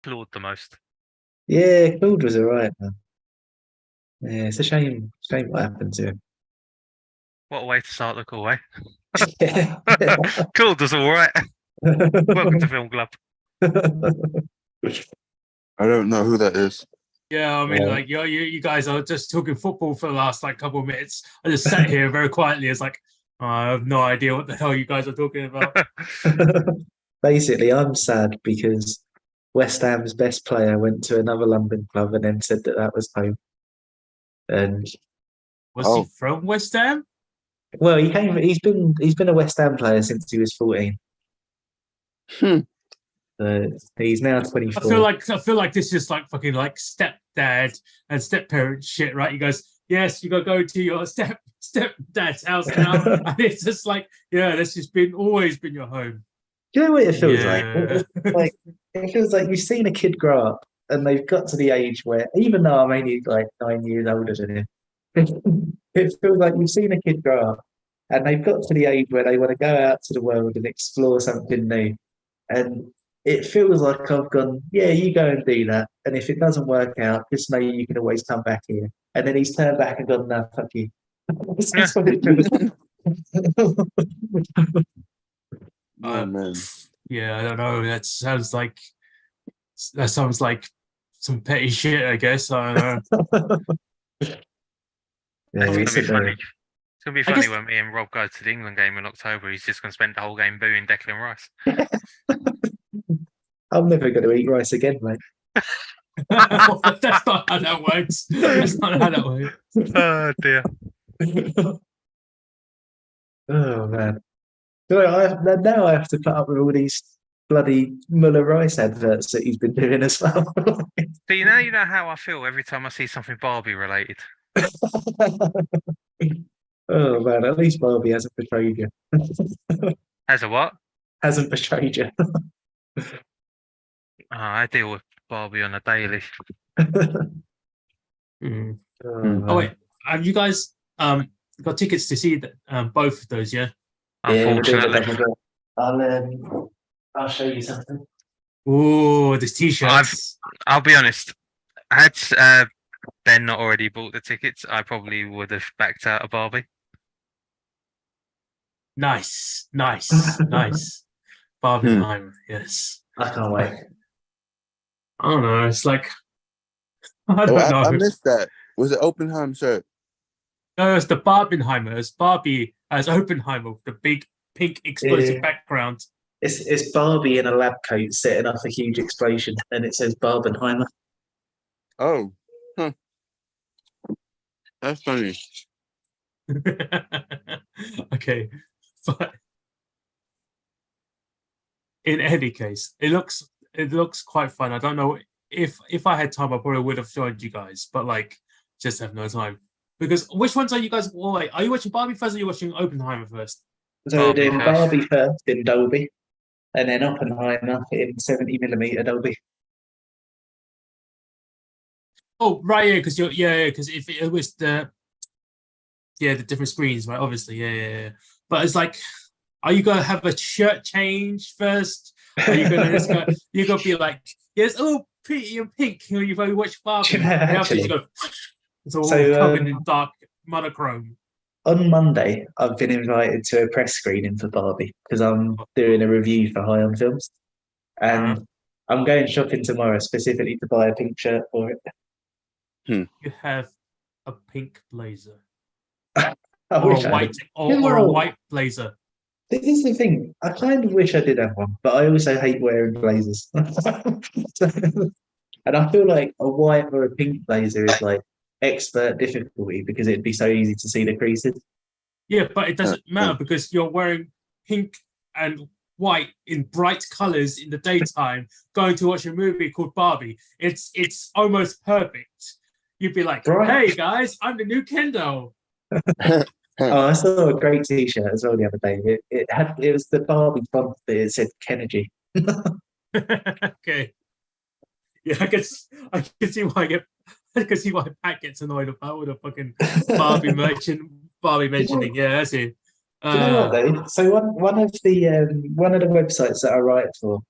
Claude the most. Yeah, Claude was alright, man. Yeah, it's a shame what happened to him. What a way to start the call, eh? Yeah. Claude was all right. Welcome to Film Club. I don't know who that is. Yeah, I mean, Yeah. like you guys are just talking football for the last like couple of minutes. I just sat here very quietly. It's like I have no idea what the hell you guys are talking about. Basically, I'm sad because West Ham's best player went to another London club and then said that that was home. And Was he Oh, from West Ham? well, he's been a West Ham player since he was 14. hmm. He's now I 24. feel like this is like fucking like stepdad and step-parent shit, right? You guys, yes, you gotta go to your stepdad's house now, and it's just like, yeah, this has always been your home. Do you know what it feels like? Yeah. Like it feels like you've seen a kid grow up and they've got to the age where, even though I'm only like 9 years older than him, it feels like you've seen a kid grow up and they've got to the age where they want to go out to the world and explore something new. And it feels like I've gone, yeah, you go and do that. And if it doesn't work out, just know you can always come back here. And then he's turned back and gone, no, fuck you. That's what it feels Oh man. Yeah, I don't know. That sounds like some petty shit, I guess. I don't know. Yeah, It's we gonna be sit funny. there. It's gonna be I funny guess when me and Rob go to the England game in October. He's just gonna spend the whole game booing Declan Rice. I'm never going to eat rice again, mate. that's not how that works. That's not how that works. Oh dear. Oh man. So now I have to put up with all these bloody Muller Rice adverts that he's been doing as well. See, now you know how I feel every time I see something Barbie related. Oh man, at least Barbie hasn't betrayed you. As a what? Hasn't betrayed you. Oh, I deal with Barbie on a daily. Mm. Oh, Oh wait, have you guys got tickets to see both of those? Yeah. yeah, we're doing a Unfortunately, double bill. I'll show you something. Oh, there's t-shirts. I'll be honest. Had Ben not already bought the tickets, I probably would have backed out of Barbie. Nice. Barbenheimer, yes. I can't wait. I don't know. It's like I Oh, don't I know. missed that. Was it Oppenheim shirt? No, it's the Barbenheimer. It's Barbie as Oppenheimer with the big pink explosive Yeah. background. It's Barbie in a lab coat setting off a huge explosion, and it says Barbenheimer. Oh, huh. That's funny. Okay, but in any case, it looks quite fun. I don't know if I had time, I probably would have joined you guys, but like, just have no time. Because which ones are you guys? Well, wait, are you watching Barbie first, or are you watching Oppenheimer first? So we're Barbie doing first. Barbie first in Dolby, and then Oppenheimer in 70mm Dolby. Oh, right, yeah, because because if it was the different screens, right? Obviously, yeah. But it's like, are you gonna have a shirt change first? Are you gonna just go? You're gonna be like, yes, oh, pretty and pink. You know, you've only watched Barbie, and after you go, it's all covered in dark monochrome. On Monday, I've been invited to a press screening for Barbie because I'm doing a review for High On Films, and I'm going shopping tomorrow specifically to buy a pink shirt for it. You have a pink blazer I or wish a I white had. or a white blazer. This is the thing. I kind of wish I did have one, but I also hate wearing blazers. And I feel like a white or a pink blazer is like expert difficulty because it'd be so easy to see the creases. Yeah, but it doesn't matter because you're wearing pink and white in bright colors in the daytime, going to watch a movie called Barbie. It's almost perfect. You'd be like, Right. hey guys, I'm the new Kendo. Oh, I saw a great T-shirt as well the other day. It was the Barbie font that it said Kennedy. Okay. Yeah, I can see why Pat gets annoyed about with a fucking Barbie mentioning. Yeah, that's it. Do you know what though? So one of the websites that I write for,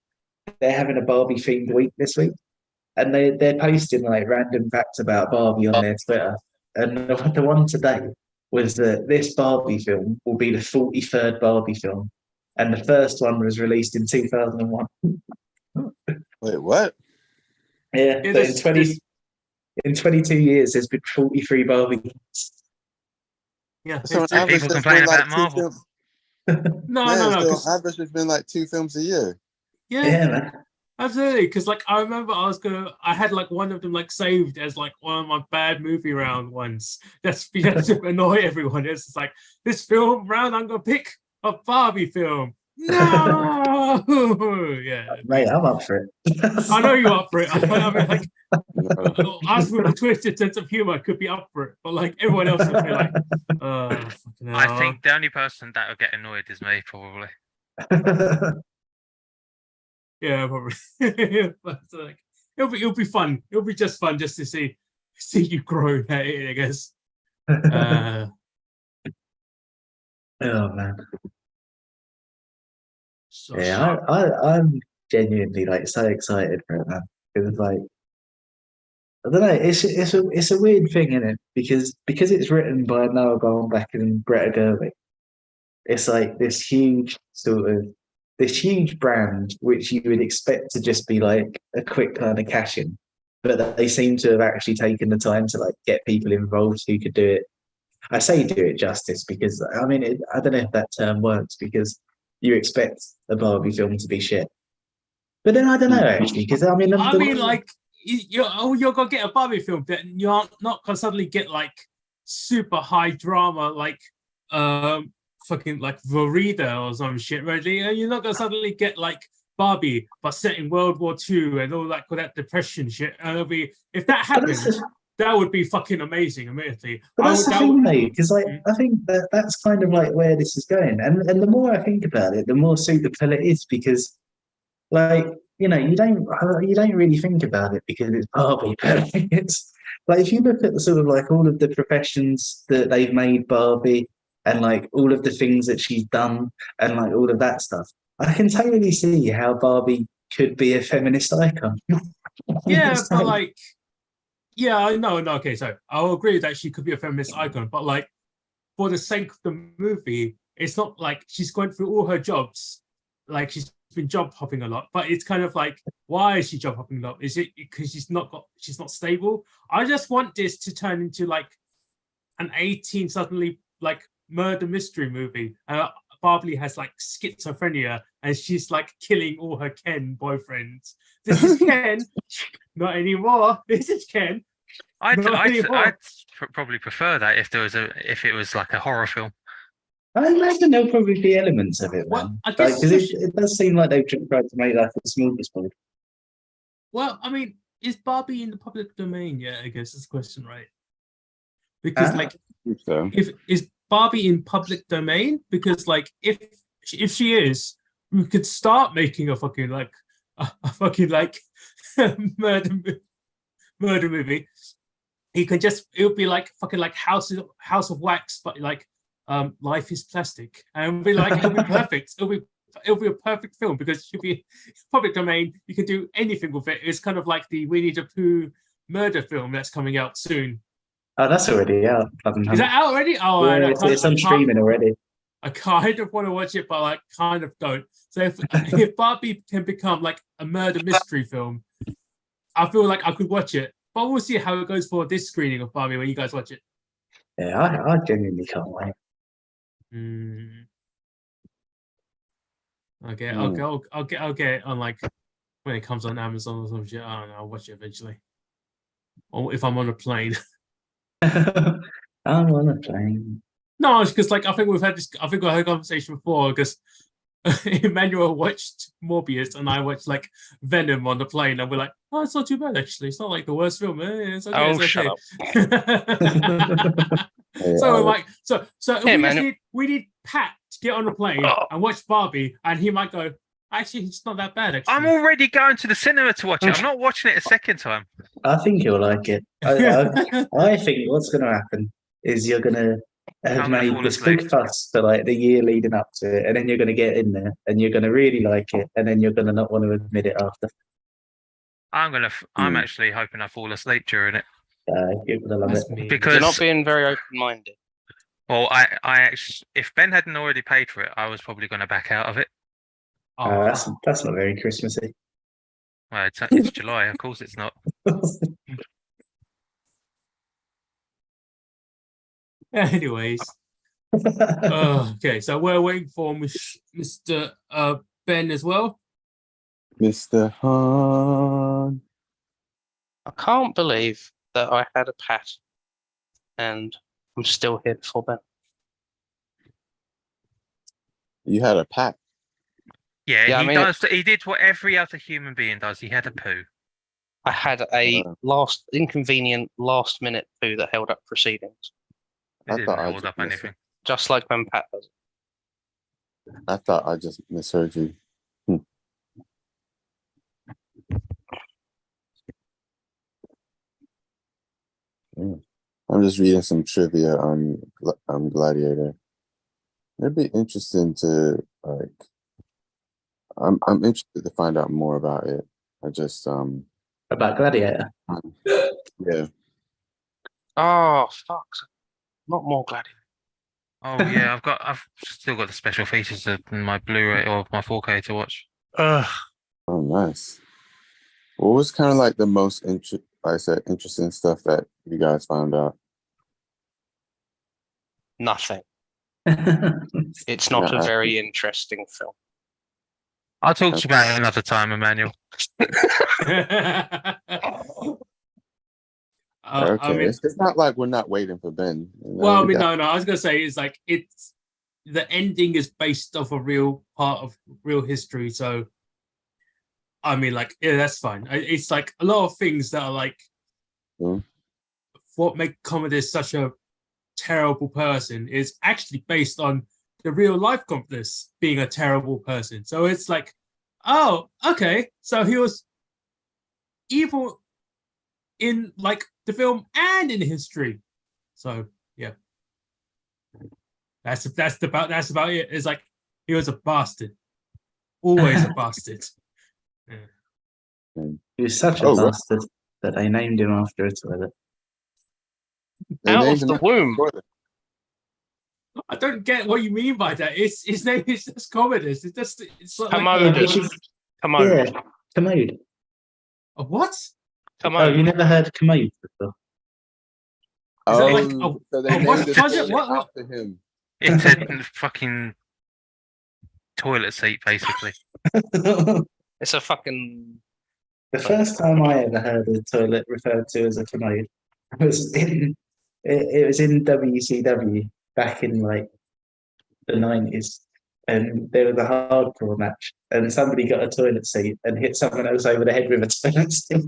they're having a Barbie themed week this week, and they're posting like random facts about Barbie on their Twitter. And the one today was that this Barbie film will be the 43rd Barbie film, and the first one was released in 2001. Wait, what? Yeah, Yeah, but in 22 years, there's been 43 Barbie. yeah. So on It's, average, people there's complain been like about two Marvel. films. no, Yeah, no, no. so 'Cause- on average, there's been like 2 films a year. yeah, Yeah, man. absolutely. Because like I remember I had like one of them like saved as like one of my bad movie round ones. That's to annoy everyone. It's just like this film round. I'm gonna pick a Barbie film. No, yeah. Mate, I'm up for it. I know you're up for it. I mean, like No. us with a twisted sense of humor could be up for it, but like everyone else would be like, fucking hell. I think the only person that will get annoyed is me, probably. Yeah, probably. But like, it'll be fun. It'll be just fun just to see you grow at it, I guess. Oh man. So, Yeah, I'm genuinely like so excited for it, man. Because like I don't know, it's a weird thing, isn't it? Because it's written by Noah Baumbach and Greta Gerwig. It's like this huge brand which you would expect to just be like a quick kind of cash in, but they seem to have actually taken the time to like get people involved who could do it. I say do it justice because I mean I don't know if that term works because you expect a Barbie film to be shit, but then I don't know actually because I mean like you're gonna get a Barbie film, but you're not gonna suddenly get like super high drama like fucking like Verida or some shit, right? You're not gonna suddenly get like Barbie, but set in World War II and all that depression shit. And it'll be if that happens, that would be fucking amazing. Immediately, but that's the thing, though, because like I think that's kind of like where this is going, and the more I think about it, the more suitable it is because, like you don't really think about it because it's Barbie, but it's like if you look at the sort of like all of the professions that they've made Barbie and like all of the things that she's done and like all of that stuff, I can totally see how Barbie could be a feminist icon. Yeah, but like. Yeah, no, okay, so I'll agree that she could be a feminist icon, but like for the sake of the movie, it's not like she's going through all her jobs, like she's been job hopping a lot, but it's kind of like, why is she job hopping a lot? Is it because she's not stable? I just want this to turn into like an 18 suddenly like murder mystery movie. Barbie has like schizophrenia and she's like killing all her Ken boyfriends. This is Ken, not anymore. This is Ken. I'd probably prefer that if it was like a horror film. I imagine there'll probably be elements of it, man. Well, I guess because it does seem like they've tried to make like a smorgasbord. Well, I mean, is Barbie in the public domain? Yeah, I guess that's the question, right? Because like, So. if is Barbie in public domain? Because like, if she is, we could start making a fucking like a fucking like murder movie. You can just it'll be like fucking like House of Wax, but like Life is Plastic, and it'll be like it'll be perfect. It'll be a perfect film because it should be public domain. You can do anything with it. It's kind of like the Winnie the Pooh murder film that's coming out soon. Oh, that's already out. Is that out already? Oh, yeah, it's on streaming already. I kind of want to watch it, but I kind of don't. So if Barbie can become like a murder mystery film, I feel like I could watch it. But we'll see how it goes for this screening of Barbie when you guys watch it. Yeah, I genuinely can't wait. Okay, I'll get it on like when it comes on Amazon or some shit. I don't know. I'll watch it eventually. Or if I'm on a plane. I'm on a plane. No, it's because like I think I had a conversation before because Emmanuel watched Morbius and I watched like Venom on the plane and we're like, oh, it's not too bad actually. It's not like the worst film. It's okay. It's okay. So like, so hey, we need Pat to get on the plane and watch Barbie, and he might go, actually, it's not that bad. Actually, I'm already going to the cinema to watch it. I'm not watching it a second time. I think you'll like it. I think what's going to happen is you're going to have I'm gonna made fall this asleep. big fuss for like the year leading up to it, and then you're going to get in there and you're going to really like it, and then you're going to not want to admit it after. I'm Hmm. actually hoping I fall asleep during it You're going to love it. That's me. You're because, not being very open-minded. well, I actually, if Ben hadn't already paid for it, I was probably going to back out of it. Oh, That's not very Christmassy. Well, it's July, of course it's not. anyways. Okay, so we're waiting for Mr. Ben as well. Mr. Han. I can't believe that I had a pat and I'm still here before Ben. You had a pack. Yeah, Yeah, I he mean- does. He did what every other human being does. He had a poo. I had a inconvenient last-minute poo that held up proceedings, He I didn't thought I hold just up missed anything. just like when Pat does. I thought I just misheard you. I'm just reading some trivia on Gladiator. It'd be interesting to like. I'm interested to find out more about it. I just About Gladiator. yeah. Oh, fuck. Not more Gladiator. Oh yeah, I've still got the special features in my Blu-ray or my 4K to watch. Ugh. Oh, nice. What was kind of like the most interesting stuff that you guys found out? Nothing. It's not Yeah, a very interesting film. I'll talk to you about it another time, Emmanuel. Okay, I mean, it's not like we're not waiting for Ben. You know, well, I we mean, got- no. I was gonna say it's like it's the ending is based off a real part of real history. So, I mean, like, yeah, that's fine. It's like a lot of things that are like Mhm. what make Commodus such a terrible person is actually based on the real life Commodus being a terrible person. So it's like, oh, okay, so he was evil in like the film and in history. So yeah, that's about it. It's like he was a bastard, always a bastard. He was such a Oh, right. bastard that they named him after a toilet. They Out named of the him womb. toilet. I don't get what you mean by that. His name is just Commodus. It's not like Commodus. Commode. Yeah, commode. a what? Oh, Commode. you never heard commode before? Is that Oh, like so they a what named the project? toilet What? after him. It's a fucking toilet seat, basically. The It's a fucking. first time I ever heard a toilet referred to as a commode was it was in WCW back in like the 90s, and there was a hardcore match, and somebody got a toilet seat and hit someone else over the head with a toilet seat,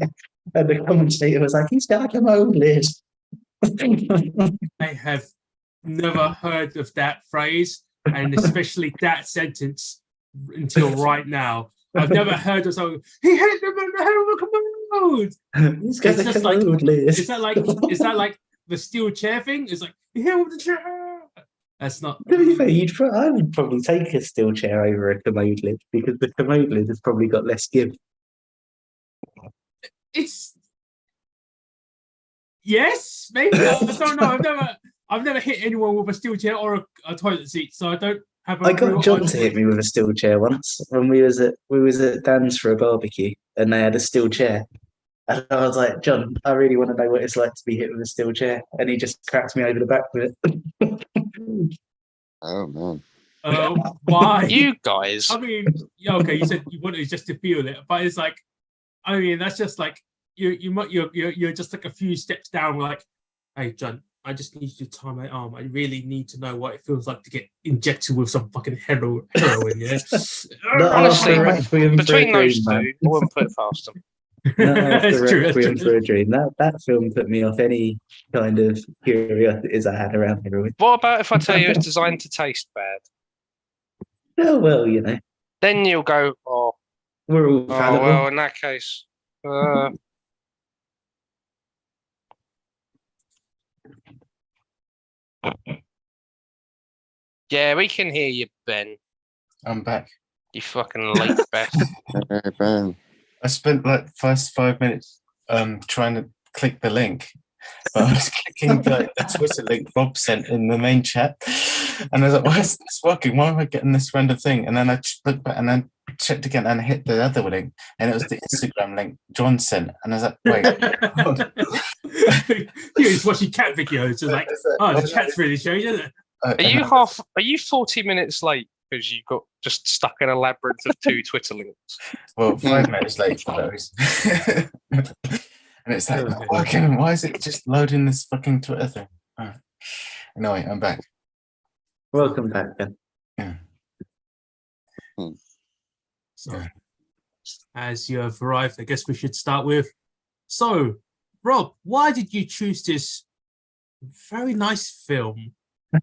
and the commentator was like, "He's got a commode lid." I have never heard of that phrase, and especially that sentence until right now. I've never heard of someone. He hit them in the head with a commode. He's got It's a just like- commode lid. Is that like the steel chair thing? It's like you hit him with the chair. That's not. To be fair, I would probably take a steel chair over a commode lid because the commode lid has probably got less give. It's yes, maybe. I don't know. I've never hit anyone with a steel chair or a toilet seat, so I don't have. I got John to hit me with a steel chair once when we was at Dan's for a barbecue, and they had a steel chair. And I was like, "John, I really want to know what it's like to be hit with a steel chair," and he just cracked me over the back with it. Oh man. Why? You guys. I mean, yeah, okay. You said you wanted just to feel it, but it's like, I mean, that's just like you're just like a few steps down. Like, hey, John, I just need you to tie my arm. I really need to know what it feels like to get injected with some fucking heroin. Yeah. Not Honestly, after Requiem for a Between those Dream, two, I man. wouldn't put it past them. Not after That's true, that's Requiem true. for a Dream. That film put me off any kind of curiosities I had around heroin. What about if I tell you it's designed to taste bad? Oh well, you know, Then you'll go, oh, we're all fallible. well, in that case, Yeah, we can hear you, Ben. I'm back. You fucking late bastard. Hey, Ben. I spent like first 5 minutes trying to click the link, but I was clicking the Twitter link Rob sent in the main chat, and I was like, "Why isn't this working? Why am I getting this random thing?" And then I looked back and then checked again and hit the other link, and it was the Instagram link John sent, and I was like, "Wait, He was watching cat videos. Just like, oh, the cat's really strange, isn't it? Are you 40 minutes late because you got just stuck in a labyrinth of 2 Twitter links? Well, 5 minutes late for those." And it's like, not working. Why is it just loading this fucking Twitter thing? Oh. Anyway, I'm back. Welcome back, Ben. Yeah. So, Yeah. as you have arrived, I guess we should start with. So, Rob, why did you choose this very nice film,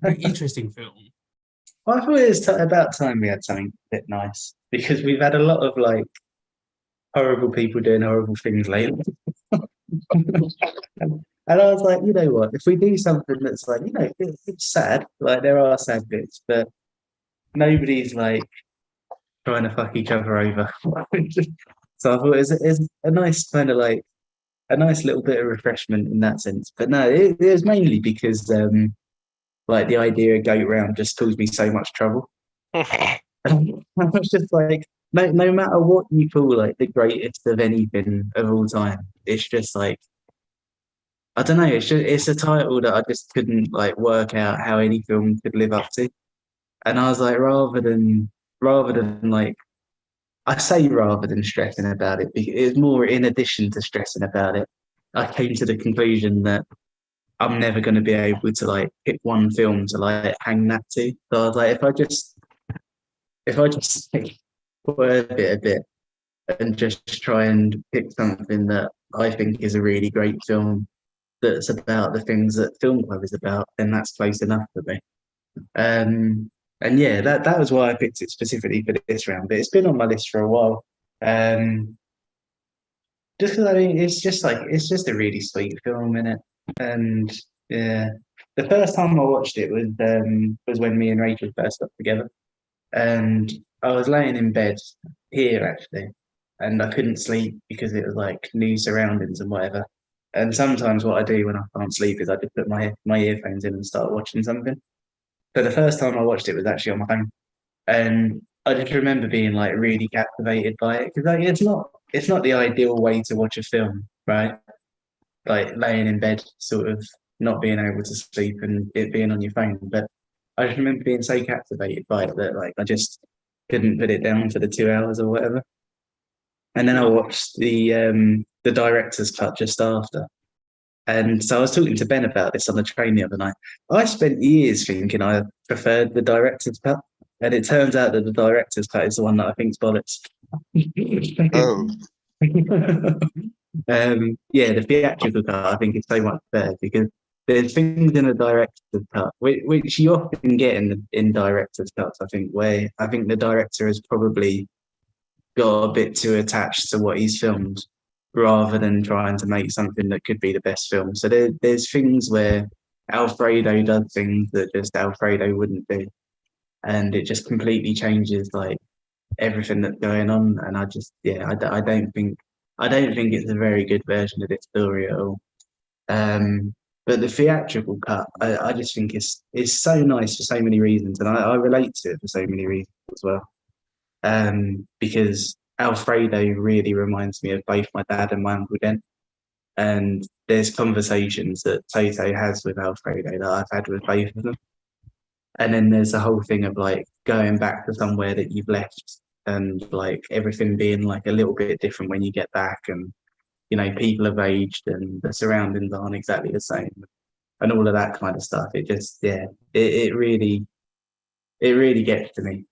very interesting film? Well, I thought it was about time we had something a bit nice because we've had a lot of like horrible people doing horrible things lately. And I was like, you know what? If we do something that's like, it's sad, like there are sad bits, but nobody's like trying to fuck each other over. So I thought it's a nice kind of like a nice little bit of refreshment in that sense. But no, it was mainly because like the idea of goat round just caused me so much trouble. I was just like, no matter what you call like the greatest of anything of all time, it's just like I don't know. It's a title that I just couldn't like work out how any film could live up to. And I was like, rather than like rather than stressing about it, because it's more in addition to stressing about it. I came to the conclusion that I'm never going to be able to like pick one film to like hang that to. So I was like, if I just like, word it a bit and just try and pick something that I think is a really great film that's about the things that film club is about, then that's close enough for me. And yeah, that was why I picked it specifically for this round. But it's been on my list for a while. Just because I mean, it's just a really sweet film, innit? And yeah, the first time I watched it was when me and Rachel first got together, and I was laying in bed here actually, and I couldn't sleep because it was like new surroundings and whatever. And sometimes what I do when I can't sleep is I just put my earphones in and start watching something. But the first time I watched it was actually on my phone, and I just remember being like really captivated by it because like it's not the ideal way to watch a film, right? Like laying in bed, sort of not being able to sleep and it being on your phone. But I just remember being so captivated by it that like I just couldn't put it down for the 2 hours or whatever. And then I watched the director's cut just after. And so I was talking to Ben about this on the train the other night. I spent years thinking I preferred the director's cut, and it turns out that the director's cut is the one that I think's bollocks. Oh, Yeah, the theatrical cut I think is so much better because there's things in a director's cut which you often get in director's cuts. I think where I think the director has probably got a bit too attached to what he's filmed rather than trying to make something that could be the best film. So there's things where Alfredo does things that just Alfredo wouldn't do, and it just completely changes like everything that's going on. And I just I don't think it's a very good version of this story at all. But the theatrical cut, I just think is so nice for so many reasons, and I relate to it for so many reasons as well. Because Alfredo really reminds me of both my dad and my uncle Den. And there's conversations that Toto has with Alfredo that I've had with both of them. And then there's the whole thing of like going back to somewhere that you've left and like everything being like a little bit different when you get back, and people have aged and the surroundings aren't exactly the same and all of that kind of stuff. It just it really gets to me.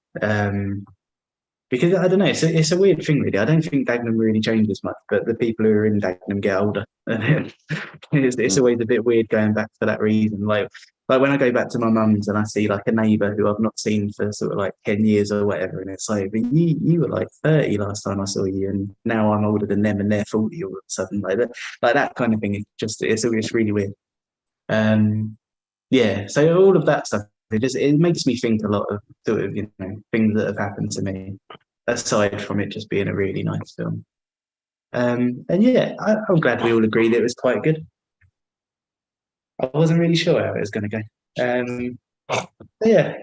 Because I don't know, it's a weird thing, really. I don't think Dagenham really changes much, but the people who are in Dagenham get older. It's always a bit weird going back for that reason. Like when I go back to my mum's and I see like a neighbour who I've not seen for sort of like 10 years or whatever, and it's like, but you were like 30 last time I saw you, and now I'm older than them and they're 40 all of a sudden. Like that kind of thing. It's really weird. Yeah, so all of that stuff It makes me think a lot of sort of things that have happened to me, aside from it just being a really nice film. And yeah, I'm glad we all agreed it was quite good. I wasn't really sure how it was going to go. But yeah,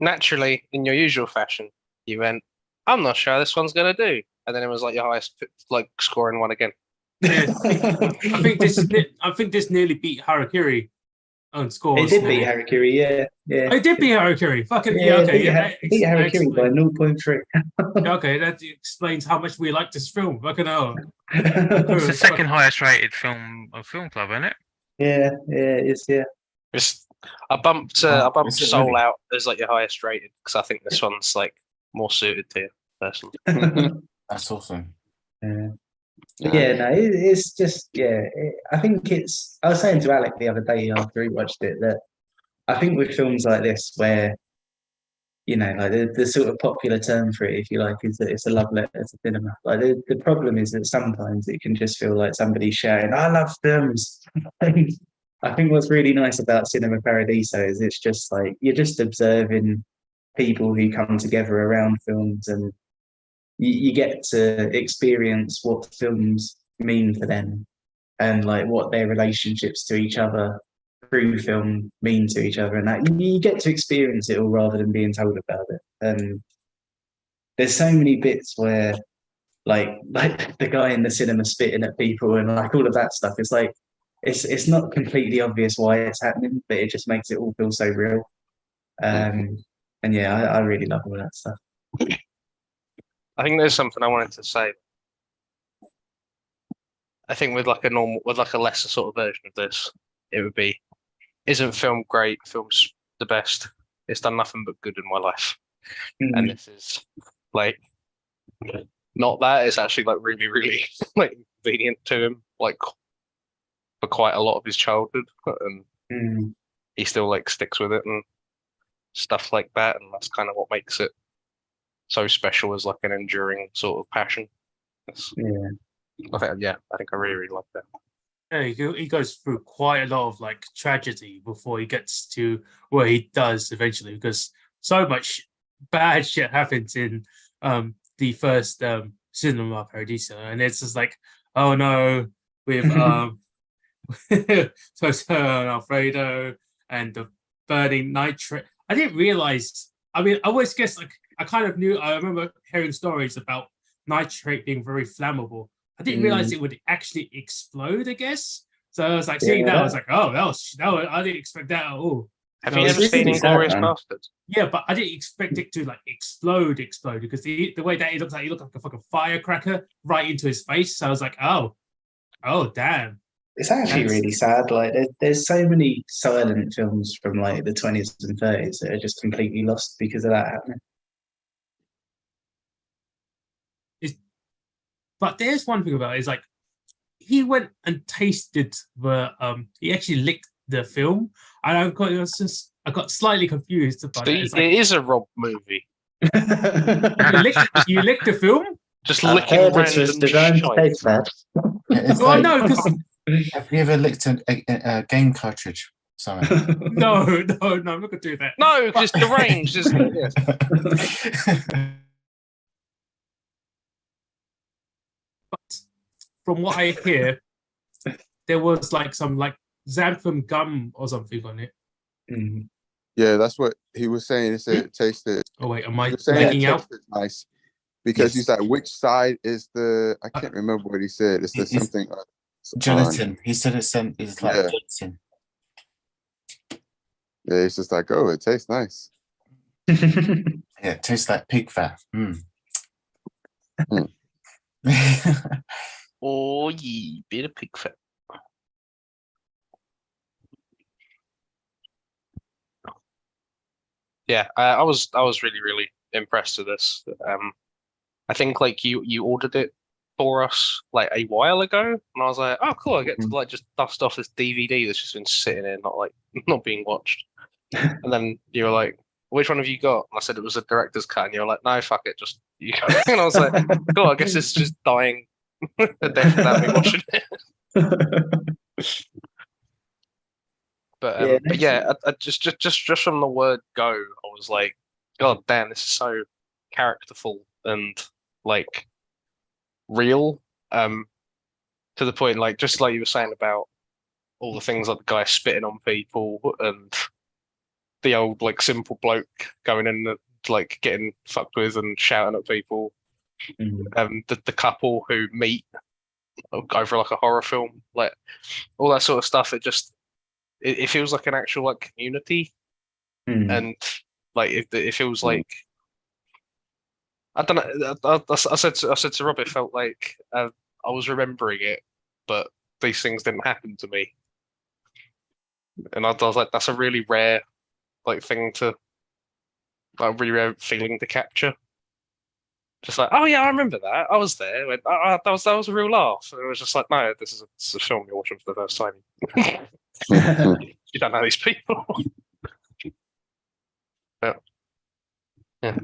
Naturally, in your usual fashion, you went, I'm not sure how this one's going to do. And then it was like your highest like scoring one again. Yeah, I think this nearly beat Harakiri on scores. it did beat Harakiri. Yeah. Oh, it did beat Harakiri. Fucking Yeah, okay. beat Harakiri by 0.3. Okay, that explains how much we like this film. Fucking hell. It's the second highest rated film of Film Club, isn't it? Yeah, it's yeah. I bumped is it Soul really? out as like your highest rated because I think this one's like more suited to you personally. That's awesome. Yeah, no, it's just I think it's. I was saying to Alec the other day after he watched it that I think with films like this where like the sort of popular term for it, if you like, is that it's a love letter to cinema. Like the problem is that sometimes it can just feel like somebody shouting, "I love films." I think what's really nice about Cinema Paradiso is it's just like you're just observing people who come together around films, and you get to experience what films mean for them and like what their relationships to each other through film mean to each other, and that you get to experience it all rather than being told about it. And there's so many bits where like the guy in the cinema spitting at people and like all of that stuff. It's like it's not completely obvious why it's happening, but it just makes it all feel so real. And yeah, I really love all that stuff. I think there's something I wanted to say. I think with like a lesser sort of version of this, it would be, isn't film great? Film's the best. It's done nothing but good in my life. And this is like not that. It's actually like really, really like convenient to him, like for quite a lot of his childhood. And he still like sticks with it and stuff like that. And that's kind of what makes it so special as like an enduring sort of passion. I think I really, really like that. Yeah, he goes through quite a lot of like tragedy before he gets to where he does eventually, because so much bad shit happens in the first Cinema Paradiso, and it's just like, oh no, with Toto and Alfredo and the burning nitrate. I didn't realize. I mean, I always guessed like I kind of knew. I remember hearing stories about nitrate being very flammable. I didn't realize it would actually explode, I guess. So I was like, seeing that, I was like, oh, that was I didn't expect that at all. Have you ever seen Inglourious Basterds? Yeah, but I didn't expect it to like explode, because the way that he looked like a fucking firecracker right into his face. So I was like, oh damn. It's actually really sad. Like there's so many silent films from like the 20s and 30s that are just completely lost because of that happening. But there's one thing about it, is like he went and tasted he actually licked the film, and I got slightly confused about it. It is a Rob movie. You licked the film? Just licking random shite. Well, no, because have you ever licked a game cartridge? Sorry. No, I'm not gonna do that. No, because it's deranged, isn't it? But from what I hear, there was like some like xanthan gum or something on it. Yeah, that's what he was saying. He said it tasted. Oh wait, am I saying making out? Nice, because he's like, which side is the? I can't remember what he said. It's the something. Gelatin. He said it's like gelatin. Yeah, it's just like, oh, it tastes nice. Yeah, it tastes like pig fat. Oh, yeah, bit of pig fat. Yeah, I was really, really impressed with this. I think like you ordered it for us like a while ago, and I was like, oh cool, I get to like just dust off this DVD that's just been sitting there, not being watched. And then you were like, which one have you got? And I said it was a director's cut, and you were like, no, fuck it, just you go. And I was like, cool, I guess it's just dying a death without me watching it. Yeah, But yeah, I just from the word go, I was like, God damn, this is so characterful and like real. To the point, like just like you were saying about all the things like the guy spitting on people and the old like simple bloke going in and like getting fucked with and shouting at people. The couple who meet over like a horror film, like all that sort of stuff. It feels like an actual like community, and like it feels like I don't know. I said to Rob, it felt like I was remembering it, but these things didn't happen to me, and I was like, that's a really rare like thing to like really rare feeling to capture. Just like, oh yeah, I remember that. I was there. That was a real laugh. And it was just like, no, this is a film you're watching for the first time. You don't know these people. But, yeah.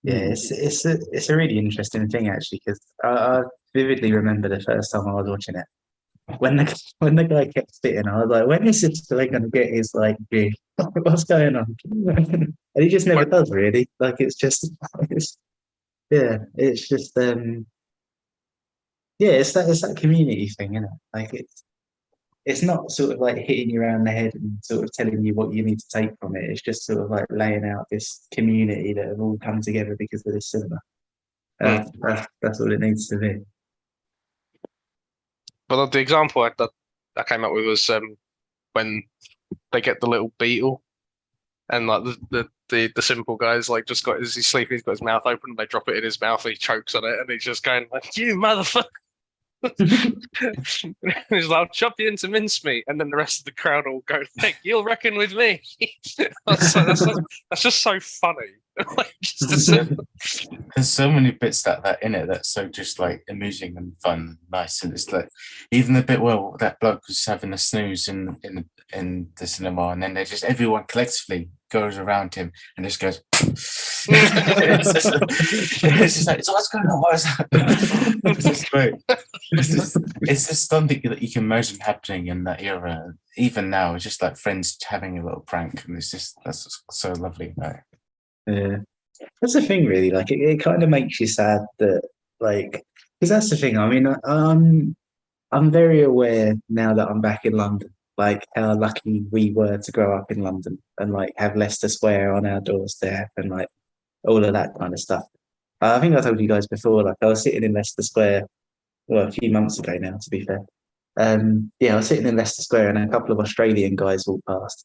Yeah, it's a really interesting thing actually because I vividly remember the first time I was watching it. When the guy kept spitting, I was like, when is this guy gonna get his like gig? What's going on? And he just never does really. Like it's yeah, it's just yeah, it's that community thing, isn't it? Like it's not sort of like hitting you around the head and sort of telling you what you need to take from it. It's just sort of like laying out this community that have all come together because of this cinema. That's all it needs to be. But the example I came up with was when they get the little beetle and like the simple guy's like just got he's sleeping, he's got his mouth open, and they drop it in his mouth and he chokes on it and he's just going like, you motherfucker. He's like, I'll chop you into mincemeat, and then the rest of the crowd all go, "Think you'll reckon with me?" That's just so funny. Like, There's so many bits that in it that's so just like amusing and fun, and nice, and it's like even the bit where that bloke was having a snooze in the cinema, and then they just everyone collectively goes around him and just goes. It's just like, so what's going on? What is that? It's just great. It's just something that you can imagine happening in that era. Even now, it's just like friends having a little prank, and that's just so lovely. Right? Yeah, that's the thing, really. Like, it kind of makes you sad that, like, because that's the thing. I mean, I'm very aware now that I'm back in London, like how lucky we were to grow up in London and like have Leicester Square on our doorstep and like all of that kind of stuff. I think I told you guys before, like I was sitting in Leicester Square, well, a few months ago now, to be fair. Yeah, I was sitting in Leicester Square and a couple of Australian guys walked past.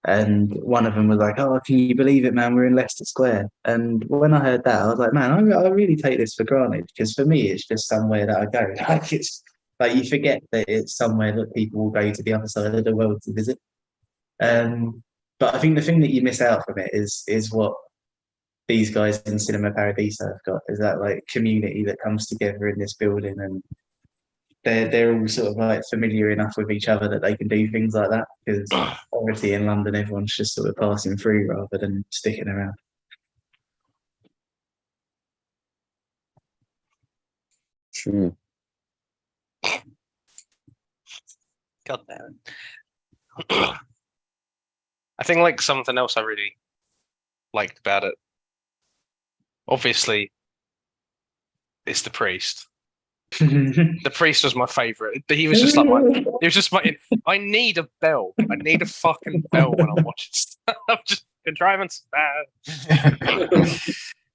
And one of them was like, "Oh, can you believe it, man? We're in Leicester Square." And when I heard that, I was like, "Man, I really take this for granted because for me, it's just somewhere that I go. Like it's like you forget that it's somewhere that people will go to the other side of the world to visit." But I think the thing that you miss out from it is what these guys in Cinema Paradiso have got is that like community that comes together in this building and they're all sort of like familiar enough with each other that they can do things like that because obviously in London everyone's just sort of passing through rather than sticking around. True. God damn it. I think like something else I really liked about it, obviously, is the priest. The priest was my favorite. He was just like he was just my. I need a bell. I need a fucking bell when I'm watching stuff. I'm just driving. I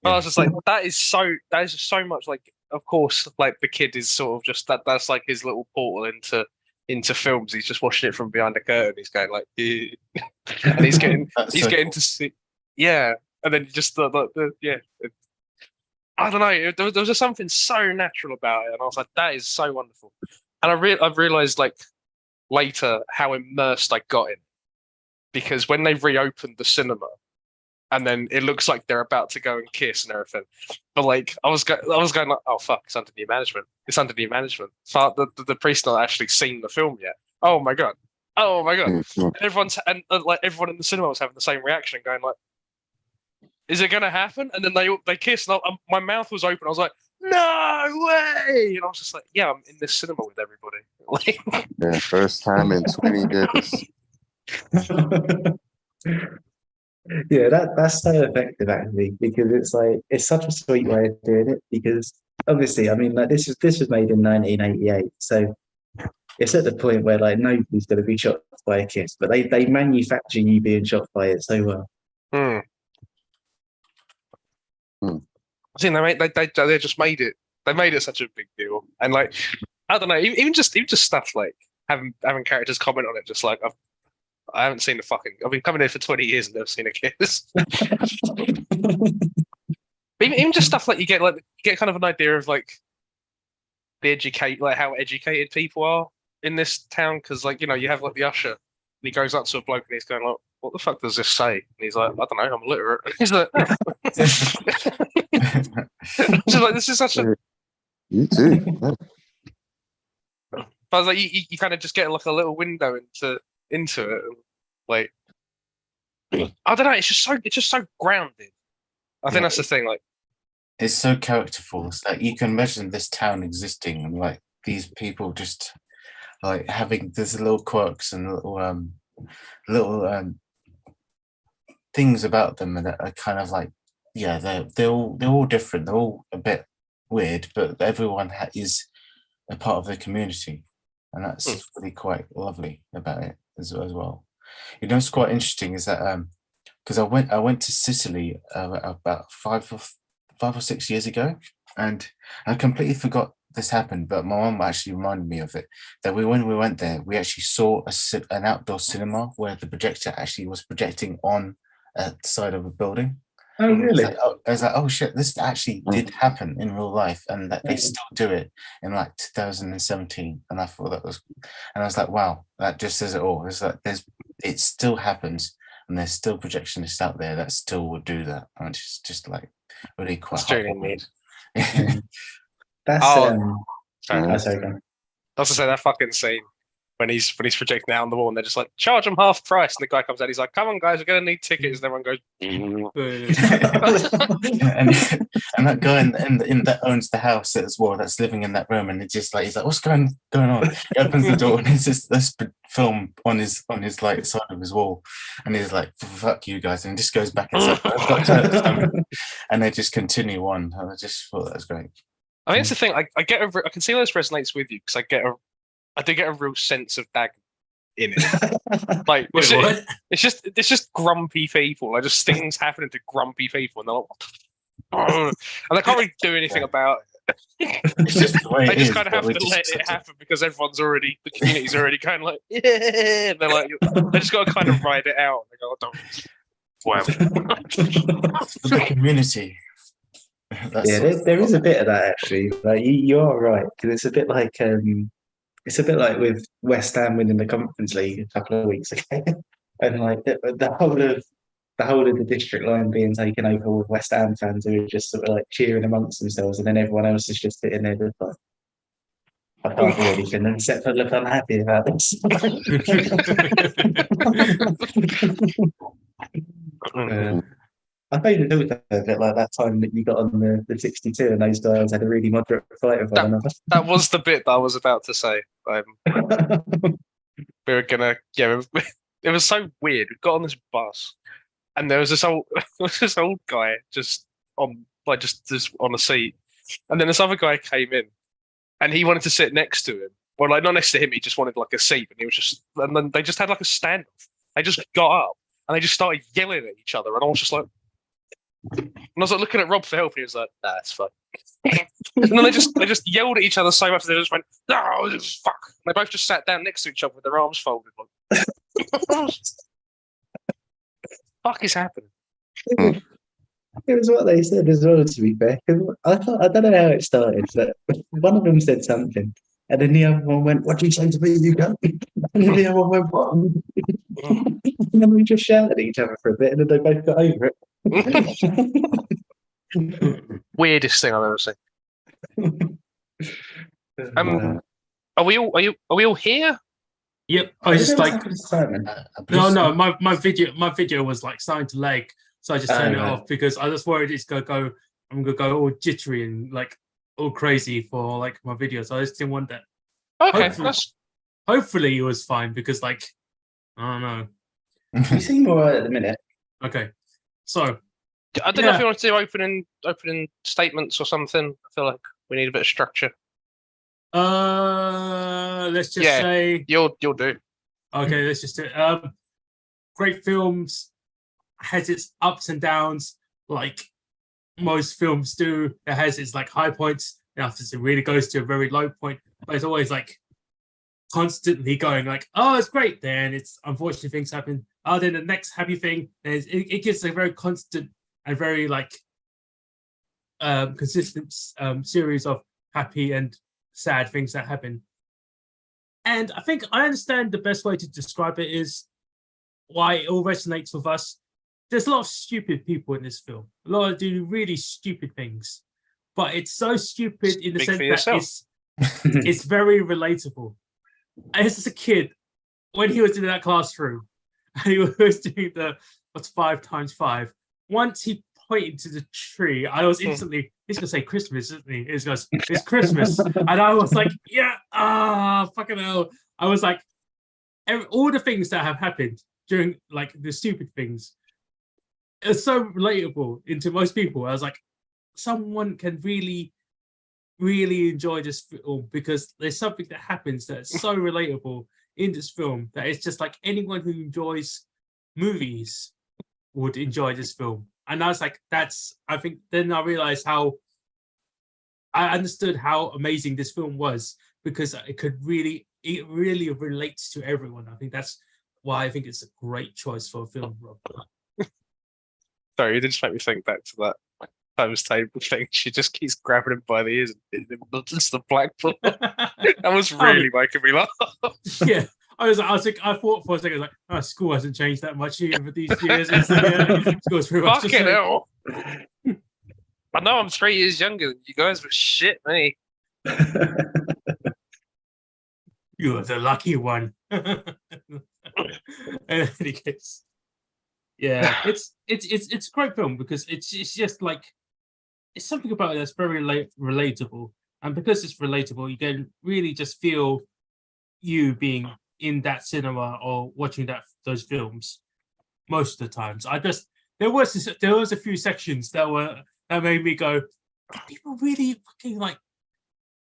was just like, that is just so much like. Of course, like the kid is sort of just that. That's like his little portal into films. He's just watching it from behind the curtain. He's going like, and he's getting to see, yeah. And then just the yeah. I don't know. There was just something so natural about it, and I was like, "That is so wonderful." And I've realized like later how immersed I got in because when they reopened the cinema, and then it looks like they're about to go and kiss and everything, but like I was going like, "Oh fuck, it's under new management. It's under new management." So the priest not actually seen the film yet. Oh my god. Oh my god. And like everyone in the cinema was having the same reaction, going like, is it going to happen? And then they kissed, and my mouth was open. I was like, no way! And I was just like, yeah, I'm in this cinema with everybody. Like, Yeah, first time in 20 years. Yeah, that's so effective actually, because it's like it's such a sweet way of doing it. Because obviously, I mean, like this was made in 1988, so it's at the point where like nobody's going to be shot by a kiss, but they manufacture you being shot by it so well. hmm. Hmm. I think they just made it. They made it such a big deal, and like I don't know, even just stuff like having characters comment on it, just like I haven't seen I've been coming here for 20 years and never seen a kiss. Even just stuff like you get kind of an idea of like how educated people are in this town, because like you have like the usher, and he goes up to a bloke and he's going like, "What the fuck does this say?" And he's like, "I don't know, I'm illiterate." And he's like, just like this is such a. You too. Yeah. But I was like, you kind of just get like a little window into it, like I don't know. It's just so grounded. I think that's the thing. Like, It's so characterful. It's like you can imagine this town existing and like these people just like having these little quirks and little things about them that are kind of like, yeah, they're all different. They're all a bit weird, but everyone is a part of the community, and that's really quite lovely about it as well. You know, what's quite interesting is that because I went to Sicily about 5 or 6 years ago, and I completely forgot this happened, but my mum actually reminded me of it. That when we went there, we actually saw an outdoor cinema where the projector actually was projecting on the side of a building. Oh, really? I was like, oh shit, this actually did happen in real life, and that they still do it in like 2017. And I thought that was, and I was like, wow, that just says it all. It's like it still happens, and there's still projectionists out there that still would do that, and it's just like really quite. That's really neat. That's sorry. Nice. Sorry, Dan. I was to say that fucking scene when he's projecting out on the wall and they're just like, charge him half price, and the guy comes out, he's like, come on guys, we're gonna need tickets, and everyone goes and that guy in that owns the house as well, that's living in that room, and it's just like he's like, what's going on? He opens the door and it's just this film on his like side of his wall, and he's like, fuck you guys, and just goes back inside. And they just continue on. I just thought that was great. I think it's the thing. I can see how this resonates with you, because I do get a real sense of Dag in it. Like, Wait, what? it's just grumpy people. Like, just things happening to grumpy people, and they're like, what the f-? And they can't really do anything about it. It's just the way They it just is, kind of but have we to just let it accept happen, because the community's already kind of like, yeah. And they're like, they just got to kind of ride it out. They go, don't. Wow. For the community. Yeah, there is a bit of that actually. Like you are right, because it's a bit like with West Ham winning the Conference League a couple of weeks ago, and like the whole of the district line being taken over with West Ham fans who are just sort of like cheering amongst themselves, and then everyone else is just sitting there just like, I can't do anything except for look unhappy about this. I think it was a bit like that time that you got on the 62 and those guys had a really moderate fight with one another. That was the bit that I was about to say. We were gonna, it was so weird. We got on this bus, and there was this old guy just on on a seat, and then this other guy came in, and he wanted to sit next to him. Well, like not next to him, he just wanted like a seat, and then they just had like a standoff. They just got up and they just started yelling at each other, and I was just like. And I was like looking at Rob for help, and he was like, "Nah, it's fine." And then they just yelled at each other so much that they just went, "No, fuck!" And they both just sat down next to each other with their arms folded. Like, fuck is happening? It was what they said as well. To be fair, I don't know how it started, but one of them said something, and then the other one went, "What do you say to me, you go?" And then the other one went, "What?" And then we just shouted at each other for a bit, and then they both got over it. Weirdest thing I've ever seen. Are we all here? Yep. I was just like, no. My video was like starting to lag, so I just turned it off because I just worried it's gonna go. I'm gonna go all jittery and like all crazy for like my video. So I just didn't want that. Okay, Hopefully. hopefully it was fine because like I don't know. You seem alright at the minute. Okay, so I don't know if Yeah. you want to do opening statements or something. I feel like we need a bit of structure. let's just Yeah. say You'll do. okay. Let's just do it. Great films has its ups and downs, like most films do. It has its like high points, and after it really goes to a very low point, but it's always like constantly going like, oh, it's great. Then it's unfortunate things happen. Oh, then the next happy thing, and it gives a very constant and very like consistent series of happy and sad things that happen. And I think I understand the best way to describe it is why it all resonates with us. There's a lot of stupid people in this film. A lot of do really stupid things, but it's so stupid in the Speak for sense that yourself. it's very relatable. As a kid, when he was in that classroom and he was doing the what's 5 times 5, once he pointed to the tree, I was instantly, he's gonna say Christmas, isn't he? He goes, it's Christmas. And I was like, yeah, fucking hell. I was like, all the things that have happened during like the stupid things, it's so relatable into most people. I was like, someone can really enjoy this film because there's something that happens that's so relatable in this film that it's just like anyone who enjoys movies would enjoy this film. And I was like, I think then I realized how I understood how amazing this film was because it really relates to everyone. I think that's why I think it's a great choice for a film, Rob. Sorry, you did just make me think back to that times table thing. She just keeps grabbing him by the ears and hitting him against the blackboard. That was really making me laugh. Yeah. I thought for a second, like, oh, school hasn't changed that much over these years. School's pretty much Fucking hell. I know I'm 3 years younger than you guys, but shit me. You're the lucky one. In any case, yeah, it's a great film because it's just like it's something about it that's very relatable, and because it's relatable, you can really just feel you being in that cinema or watching those films most of the times. There was a few sections that made me go, did people really fucking like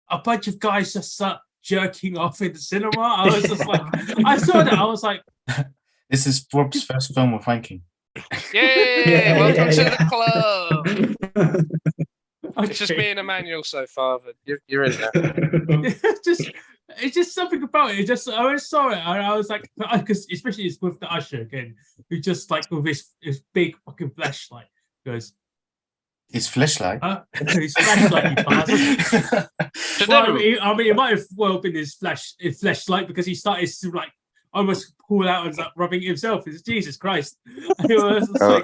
a bunch of guys just start jerking off in the cinema? I was just like, I saw that, I was like, This is Rob's first film with wanking. Yay! Welcome to the club. okay. It's just me and Emmanuel so far, but you're in there. It's just something about it. I just saw it and I was like, because especially it's with the usher again, who just like with his big fucking flashlight goes. His flashlight. His flashlight, you bastard. Well, I mean, it might have well been his flashlight because he started to like almost pull out and start rubbing himself. It's Jesus Christ.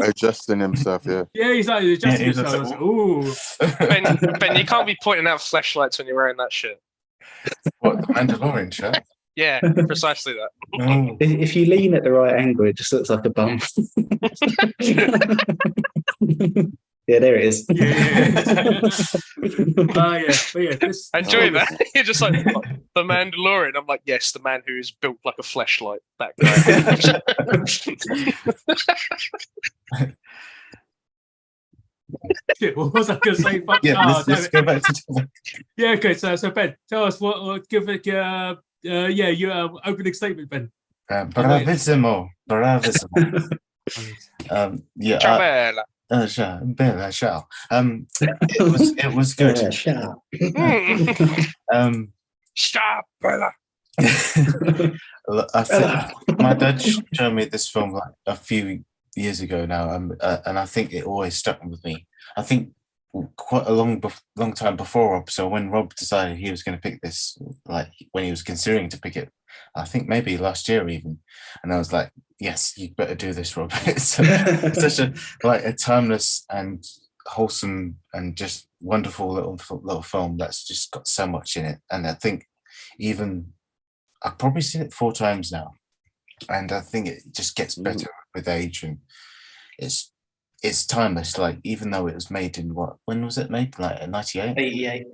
Adjusting himself, yeah. Yeah, he's like adjusting himself. I was like, ooh. Ben, you can't be pointing out flashlights when you're wearing that shirt. What, the Mandalorian shirt? Yeah, precisely that. Oh. If you lean at the right angle, it just looks like a bum. Yeah, there it is. Yeah. But yeah, this. Enjoy that. You're just like the Mandalorian. I'm like, yes, the man who is built like a fleshlight. That guy. Shit, what was I going to say? Fuck, Yeah, let's go back to. Yeah, okay. So Ben, tell us what give it. Your opening statement, Ben. Bravissimo. Yeah. Bella Ciao. It was good. Yeah, shut up. Stop, Bella. I think my dad showed me this film like a few years ago now, and I think it always stuck with me. I think quite a long time before Rob. So when Rob decided he was going to pick this, like when he was considering to pick it, I think maybe last year even, and I was like, yes, you better do this, Rob. It's such a timeless and wholesome and just wonderful little film that's just got so much in it. And I think even I've probably seen it 4 times now, and I think it just gets better with age, and it's it's timeless. Like even though it was made in when was it made? Like 98? 88.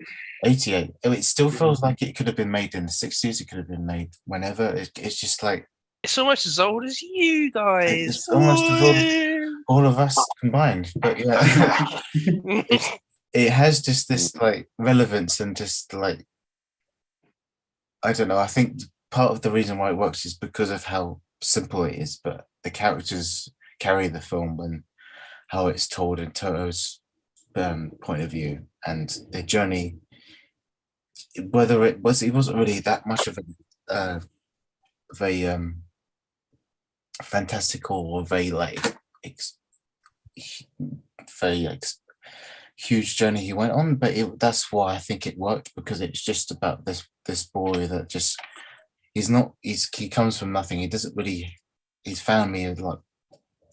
88. It still feels like it could have been made in the 60s. It could have been made whenever. It's just like It's almost as old as you guys. it's almost as all of us combined. But yeah, it has just this like relevance and just like, I don't know. I think part of the reason why it works is because of how simple it is, but the characters carry the film and how it's told in Toto's point of view and the journey. Whether it wasn't really that much of a fantastical or very like huge journey he went on, but that's why I think it worked, because it's just about this boy that just he comes from nothing. He doesn't really, his family, like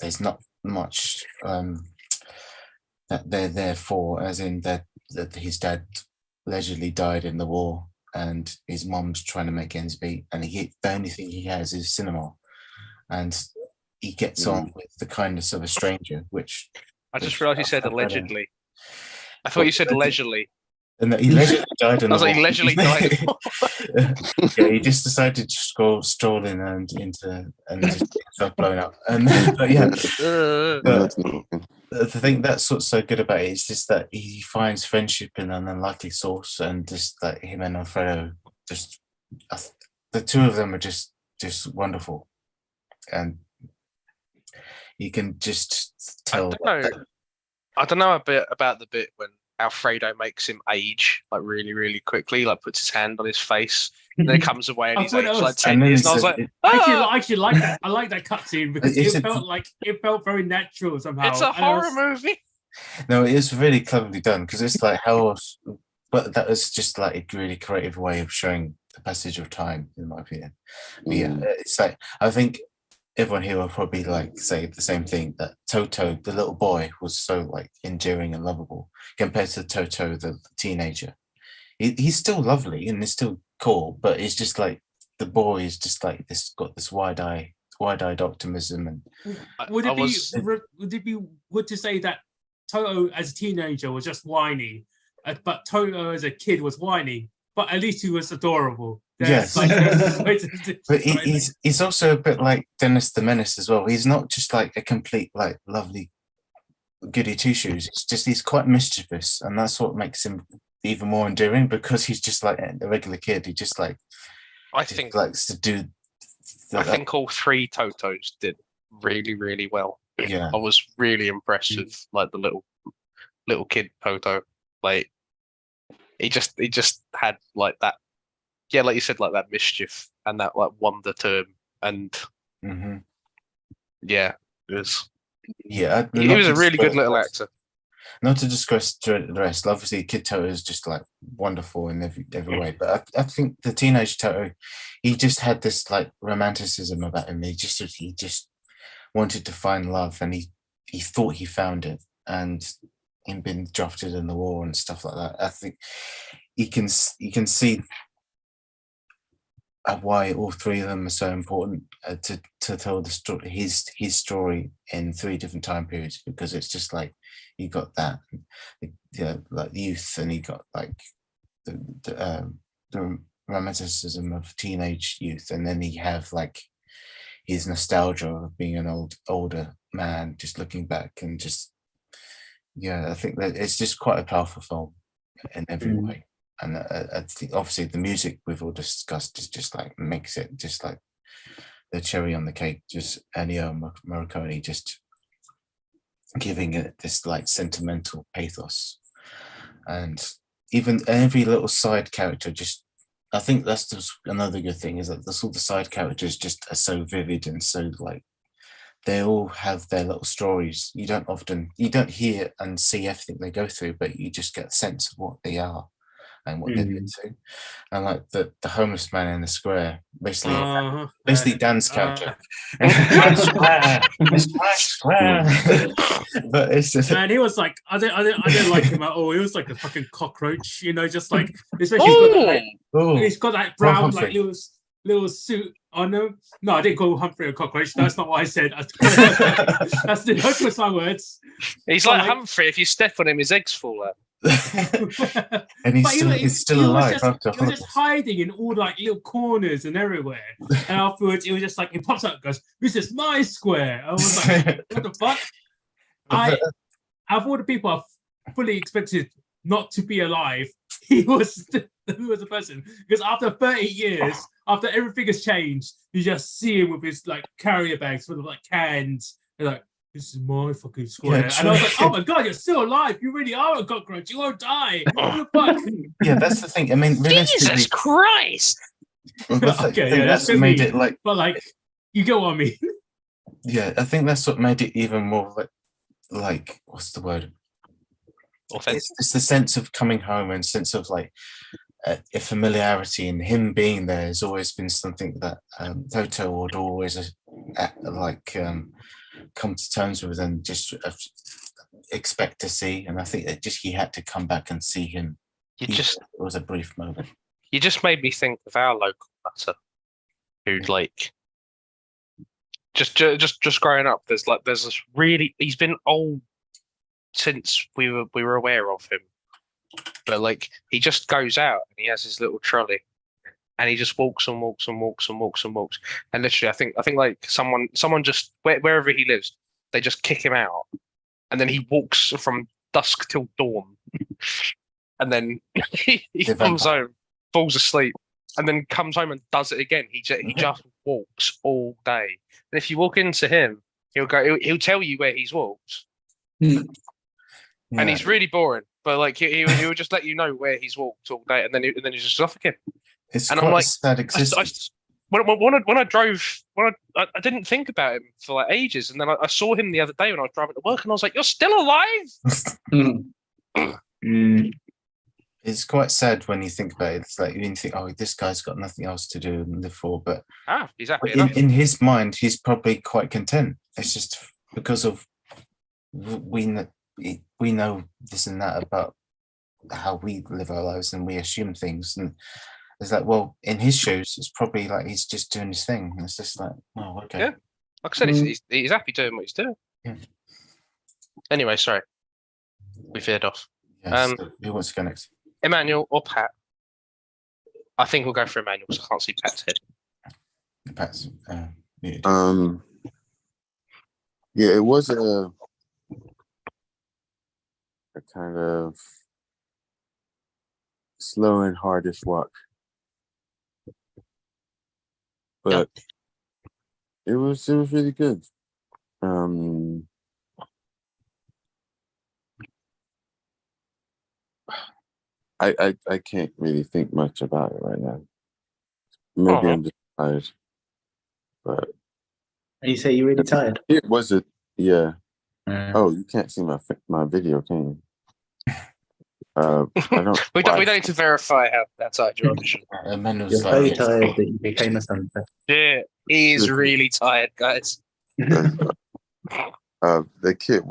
there's not much that they're there for, as in that his dad allegedly died in the war and his mom's trying to make ends meet, and the only thing he has is cinema, and he gets on with the kindness of a stranger, which I just realised you said allegedly. I thought you said leisurely. And he leisurely died in I was the like, war. he leisurely died. Yeah, he just decided to stroll in and just got blown up. And but yeah, but the thing that's what's so good about it is just that he finds friendship in an unlikely source, and just that him and Alfredo, just the two of them are just wonderful, and you can just tell. I don't know a bit about the bit when Alfredo makes him age like really, really quickly, like puts his hand on his face, and then it comes away and he's aged like 10 years. And I was like, I actually like that. I like that cutscene because it felt very natural somehow. It's a horror movie. No, it is really cleverly done, because it's like how else, but that was just like a really creative way of showing the passage of time, in my opinion. But yeah, it's like, I think everyone here will probably like say the same thing, that Toto, the little boy, was so like endearing and lovable compared to Toto, the teenager. He's still lovely and he's still cool, but it's just like the boy is just like this, got this wide-eyed optimism. And would it be good to say that Toto as a teenager was just whiny, but Toto as a kid was whiny, but at least he was adorable? Yes, but he's also a bit like Dennis the Menace as well. He's not just like a complete like lovely goody two shoes. It's just he's quite mischievous, and that's what makes him even more endearing, because he's just like a regular kid. He just like likes to do. I think all three Totos did really, really well. Yeah, I was really impressed with like the little kid Toto. Like he just had like that. Yeah, like you said, like that mischief and that like wonder to him, and yeah, it was. Yeah, he was a really good little actor. Not to discuss the rest, obviously, Kid Toto is just like wonderful in every way. But I think the teenage Toto, he just had this like romanticism about him. He just wanted to find love, and he thought he found it, and him being drafted in the war and stuff like that. I think you can see why all three of them are so important to tell the story, his story in three different time periods, because it's just like you got that, like youth, and you got like the romanticism of teenage youth, and then you have like his nostalgia of being an older man, just looking back, and just I think that it's just quite a powerful film in every way. And I think obviously the music we've all discussed is just like makes it just like the cherry on the cake. Just Ennio Morricone just giving it this like sentimental pathos, and even every little side character just. I think that's just another good thing, is that all the side characters just are so vivid and so like they all have their little stories. You don't hear and see everything they go through, but you just get a sense of what they are and what they've been to. And like the homeless man in the square, basically Dan's character. Square. But it's just, and he was like, I didn't like him at all. He was like a fucking cockroach, just like, especially he's got that brown like little suit Oh no, no, I didn't call Humphrey a cockroach. That's not what I said. That's the those were my words. He's But like Humphrey. If you step on him, his eggs fall out. And he's But still he was alive just after he was just Holocaust. hiding in all like little corners and everywhere. And afterwards, it was just like he pops up and goes, "This is my square." I was like, "What the fuck?" Out of all the people I fully expected not to be alive, he was a person. Because after 30 years, after everything has changed, you just see him with his like carrier bags full of like cans. And like, this is my fucking square. Yeah, and I was like, oh my god, you're still alive. You really are a cockroach. You won't die. What the fuck? Yeah, that's the thing. I mean, realistically, Jesus Christ! Okay, yeah, that's what made it like. But like, you get what I mean. Yeah, I think that's what made it even more like what's the word? It's the sense of coming home and sense of like a familiarity, and him being there has always been something that Toto would always come to terms with and just expect to see. And I think that just he had to come back and see him. It was a brief moment. You just made me think of our local nutter, who like just growing up. There's this really, he's been old since we were aware of him, but like he just goes out and he has his little trolley and he just walks and walks and walks and walks and walks, and literally I think like someone just wherever he lives, they just kick him out, and then he walks from dusk till dawn, and then he comes home, falls asleep, and then comes home and does it again. He just walks all day, and if you walk into him, he'll tell you where he's walked. And he's really boring, but like he will just let you know where he's walked all day, and then he's just off again. It's and quite I'm like, a sad existence. When I didn't think about him for like ages, and then I saw him the other day when I was driving to work, and I was like, "You're still alive." It's quite sad when you think about it. It's like you think, "Oh, this guy's got nothing else to do and live for," but he's happy enough. In his mind, he's probably quite content. It's just because of we know this and that about how we live our lives, and we assume things, and it's like, well, in his shoes, it's probably like he's just doing his thing. And it's just like, oh, okay. Yeah, like I said, he's happy doing what he's doing. Yeah. Anyway, sorry, we veered off. Yeah, so who wants to go next? Emmanuel or Pat? I think we'll go for Emmanuel because I can't see Pat's head. Pat's muted. Yeah, it was a kind of slow and hardish walk, but it was really good. I can't really think much about it right now. Maybe I'm just tired, but you say you're really tired? it was yeah. Oh, you can't see my video, can you? We don't need to verify how that's tired you're on the show. Emmanuel's You're so tired that you became a sunset. Yeah, he is really tired, guys. The kid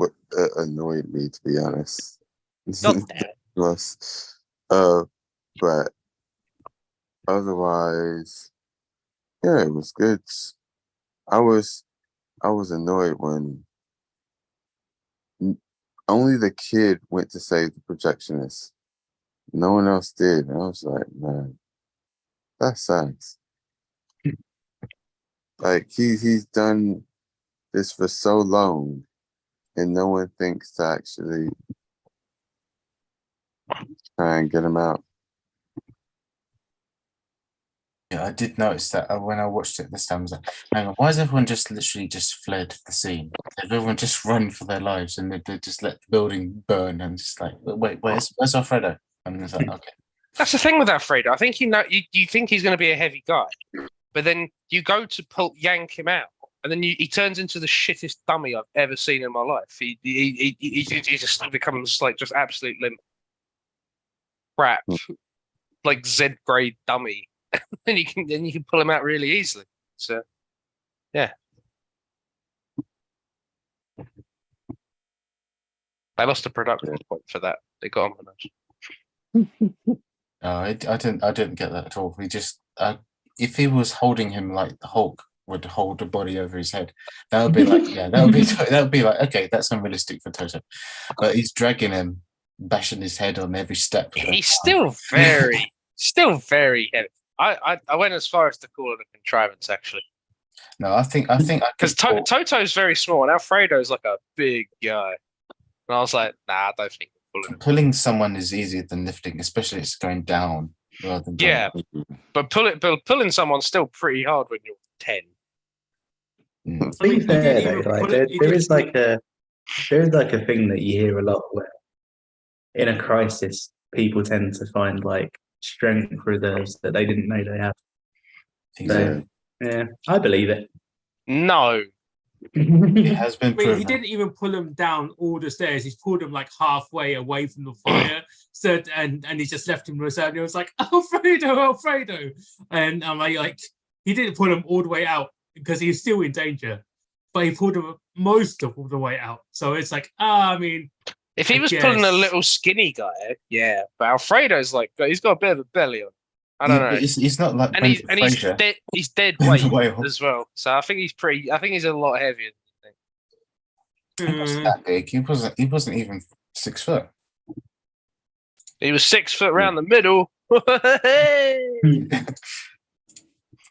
annoyed me, to be honest. But otherwise, yeah, it was good. I was annoyed when only the kid went to save the projectionist. No one else did. And I was like, man, that sucks. Like he's done this for so long, and no one thinks to actually try and get him out. Yeah, I did notice that when I watched it this time. I was like, hang on, why has everyone just literally just fled the scene? Everyone just run for their lives and they just let the building burn and just like, wait, where's Alfredo? And it's like, okay. That's the thing with Alfredo. I think you think he's going to be a heavy guy, but then you go to yank him out, and then he turns into the shittest dummy I've ever seen in my life. He just becomes like just absolute limp crap, like Z grade dummy. Then you can pull him out really easily. So, yeah. They lost a production point for that. They got on my nose. No, I didn't get that at all. if he was holding him like the Hulk would hold the body over his head, that would be like, yeah, that would be like, okay, that's unrealistic for Toto. But he's dragging him, bashing his head on every step. He's still very heavy. I went as far as to call it a contrivance, actually. No, I think I Because could Toto's very small and Alfredo's like a big guy. And I was like, nah, I don't think we're pulling him. pulling someone is easier than lifting, especially if it's going down rather than Yeah, but pulling someone's still pretty hard when you're 10. Mm. To be He fair, didn't though, even like pull it- he there is didn't- like a thing that you hear a lot where in a crisis people tend to find like strength reserves that they didn't know they had. Exactly. Yeah, I believe it. No. It has been I mean, proven. he didn't even pull him down all the stairs. He's pulled him like halfway away from the fire. So and he just left him reserved. And he was like, Alfredo. And I'm like, he didn't pull him all the way out because he's still in danger. But he pulled him most of the way out. So it's like, I mean, If he I was pulling a guess. little skinny guy, yeah. But Alfredo's like, he's got a bit of a belly on. I Yeah, don't know. but he's not like And he's Brendan Fraser. dead. He's dead In weight the whale. as well. So I think he's a lot heavier. He wasn't that big. He wasn't even 6 foot. He was 6 foot around the middle.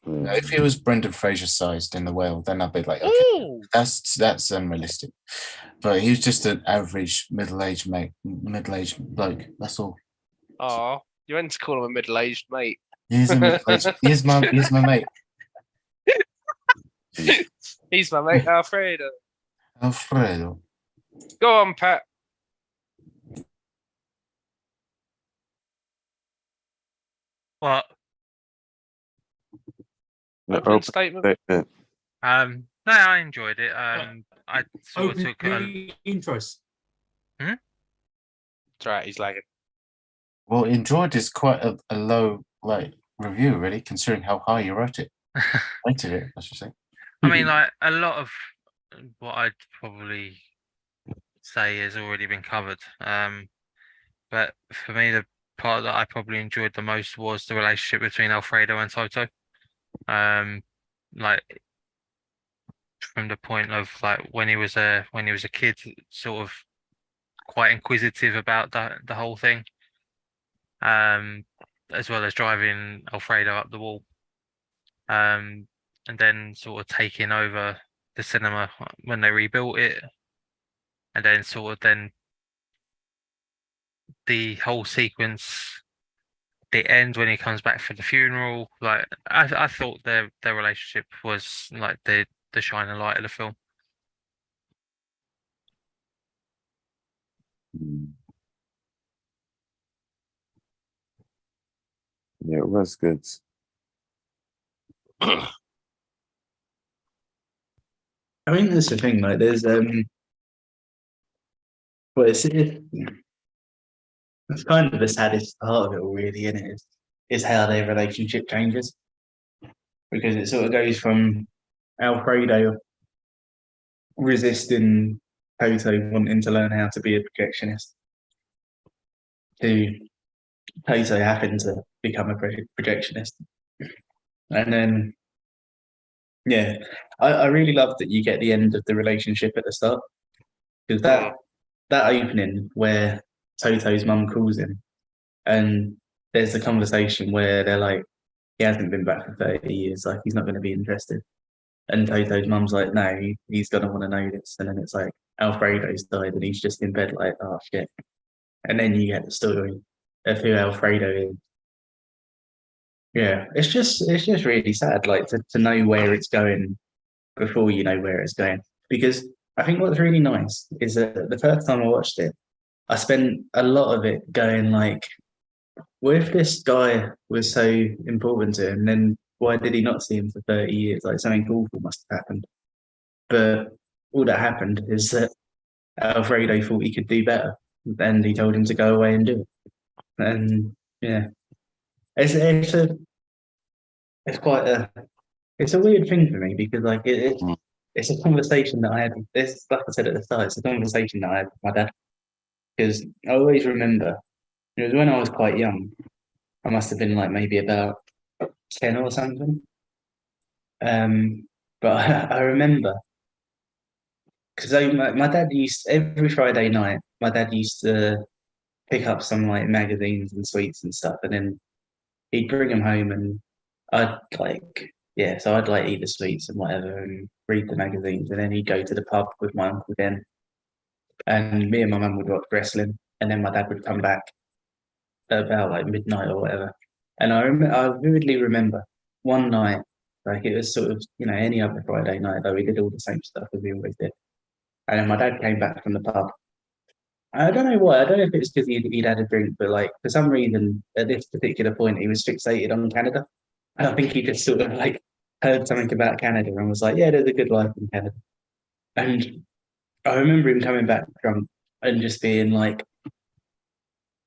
Now, if he was Brendan Fraser sized in the whale, then I'd be like, okay, Ooh. that's unrealistic. But he was just an average middle-aged bloke. That's all. Oh, you went to call him a middle-aged mate. He's a middle-aged. He's my mate. He's my mate, Alfredo. Alfredo. Go on, Pat. What? Opening statement. No, I enjoyed it. I sort of took opening intros. That's right, he's lagging. Well, enjoyed is quite a low review, really, considering how high you rated it, I should say. I mean, like a lot of what I'd probably say has already been covered. But for me, the part that I probably enjoyed the most was the relationship between Alfredo and Toto. Like from the point of like when he was a kid, sort of quite inquisitive about the whole thing. As well as driving Alfredo up the wall. And then sort of taking over the cinema when they rebuilt it, and then sort of the whole sequence, the end when he comes back for the funeral. Like I thought their relationship was like the shining light of the film. Yeah, it was good. I mean, that's the thing. Like, there's well, it's kind of the saddest part of it all, really, isn't it? Is how their relationship changes, because it sort of goes from Alfredo resisting Toto wanting to learn how to be a projectionist to Toto having to become a projectionist, and then yeah, I really love that you get the end of the relationship at the start, because that opening where Toto's mum calls him, and there's a conversation where they're like, he hasn't been back for 30 years, like he's not going to be interested. And Toto's mum's like, no, he's going to want to know this. And then it's like, Alfredo's died and he's just in bed like, oh shit. And then you get the story of who Alfredo is. Yeah, it's just really sad, like to know where it's going before you know where it's going. Because I think what's really nice is that the first time I watched it, I spent a lot of it going like, what if this guy was so important to him, then why did he not see him for 30 years? Like something awful must have happened. But all that happened is that Alfredo thought he could do better, and he told him to go away and do it. And yeah, it's it's a weird thing for me, because like it's a conversation that I had. This, like I said at the start, it's a conversation that I had with my dad, because I always remember it was when I was quite young. I must have been like maybe about 10 or something. But I remember because my dad used every Friday night. My dad used to pick up some like magazines and sweets and stuff, and then he'd bring them home, and I'd like yeah, so I'd like eat the sweets and whatever, and read the magazines, and then he'd go to the pub with my uncle then, and me and my mum would watch wrestling, and then my dad would come back about like midnight or whatever. And I vividly remember one night, like it was sort of any other Friday night, though we did all the same stuff as we always did. And then my dad came back from the pub. I don't know why. I don't know if it's because he'd had a drink, but like for some reason at this particular point he was fixated on Canada. And I think he just sort of like heard something about Canada and was like, "Yeah, there's a good life in Canada." And I remember him coming back drunk and just being like,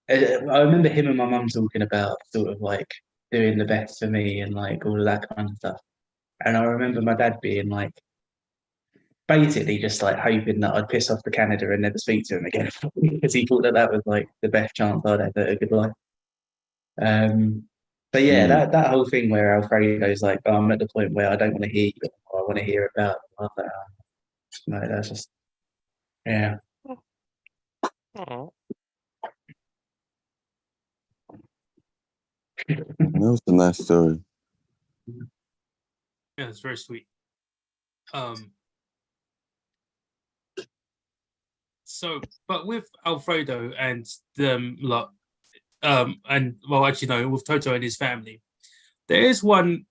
I remember him and my mum talking about sort of like doing the best for me and like all of that kind of stuff. And I remember my dad being like, basically just like hoping that I'd piss off to Canada and never speak to him again because he thought that was like the best chance I'd have at a good life. But yeah, that whole thing where Alfredo's like, oh, I'm at the point where I don't want to hear you, or I want to hear about. No, that's just yeah. Oh. That was a nice story. Yeah, it's very sweet. So, but with Alfredo and them lot, and well, actually no, with Toto and his family, there is one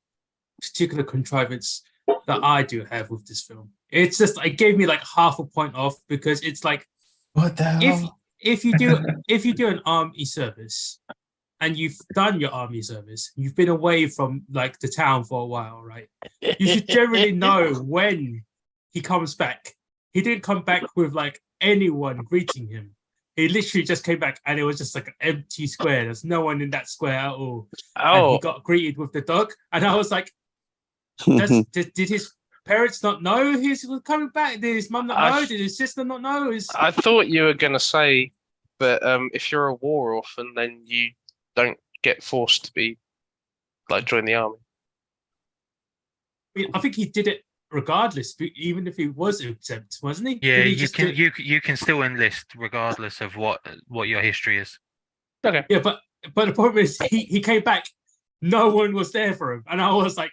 particular contrivance that I do have with this film. It's just it gave me like half a point off because it's like What the hell? if you do an army service and you've done your army service, you've been away from like the town for a while, right? You should generally know when he comes back. He didn't come back with like anyone greeting him. He literally just came back and it was just like an empty square. There's no one in that square at all. And he got greeted with the dog. And I was like, did his parents not know he was coming back? Did his mum not know? Did his sister not know? I thought you were going to say that if you're a war orphan, then you don't get forced to be like join the army. I think he did it regardless, even if he was exempt, wasn't he? Yeah, you can still enlist regardless of what your history is. Okay. Yeah, but the problem is he came back, no one was there for him, and I was like,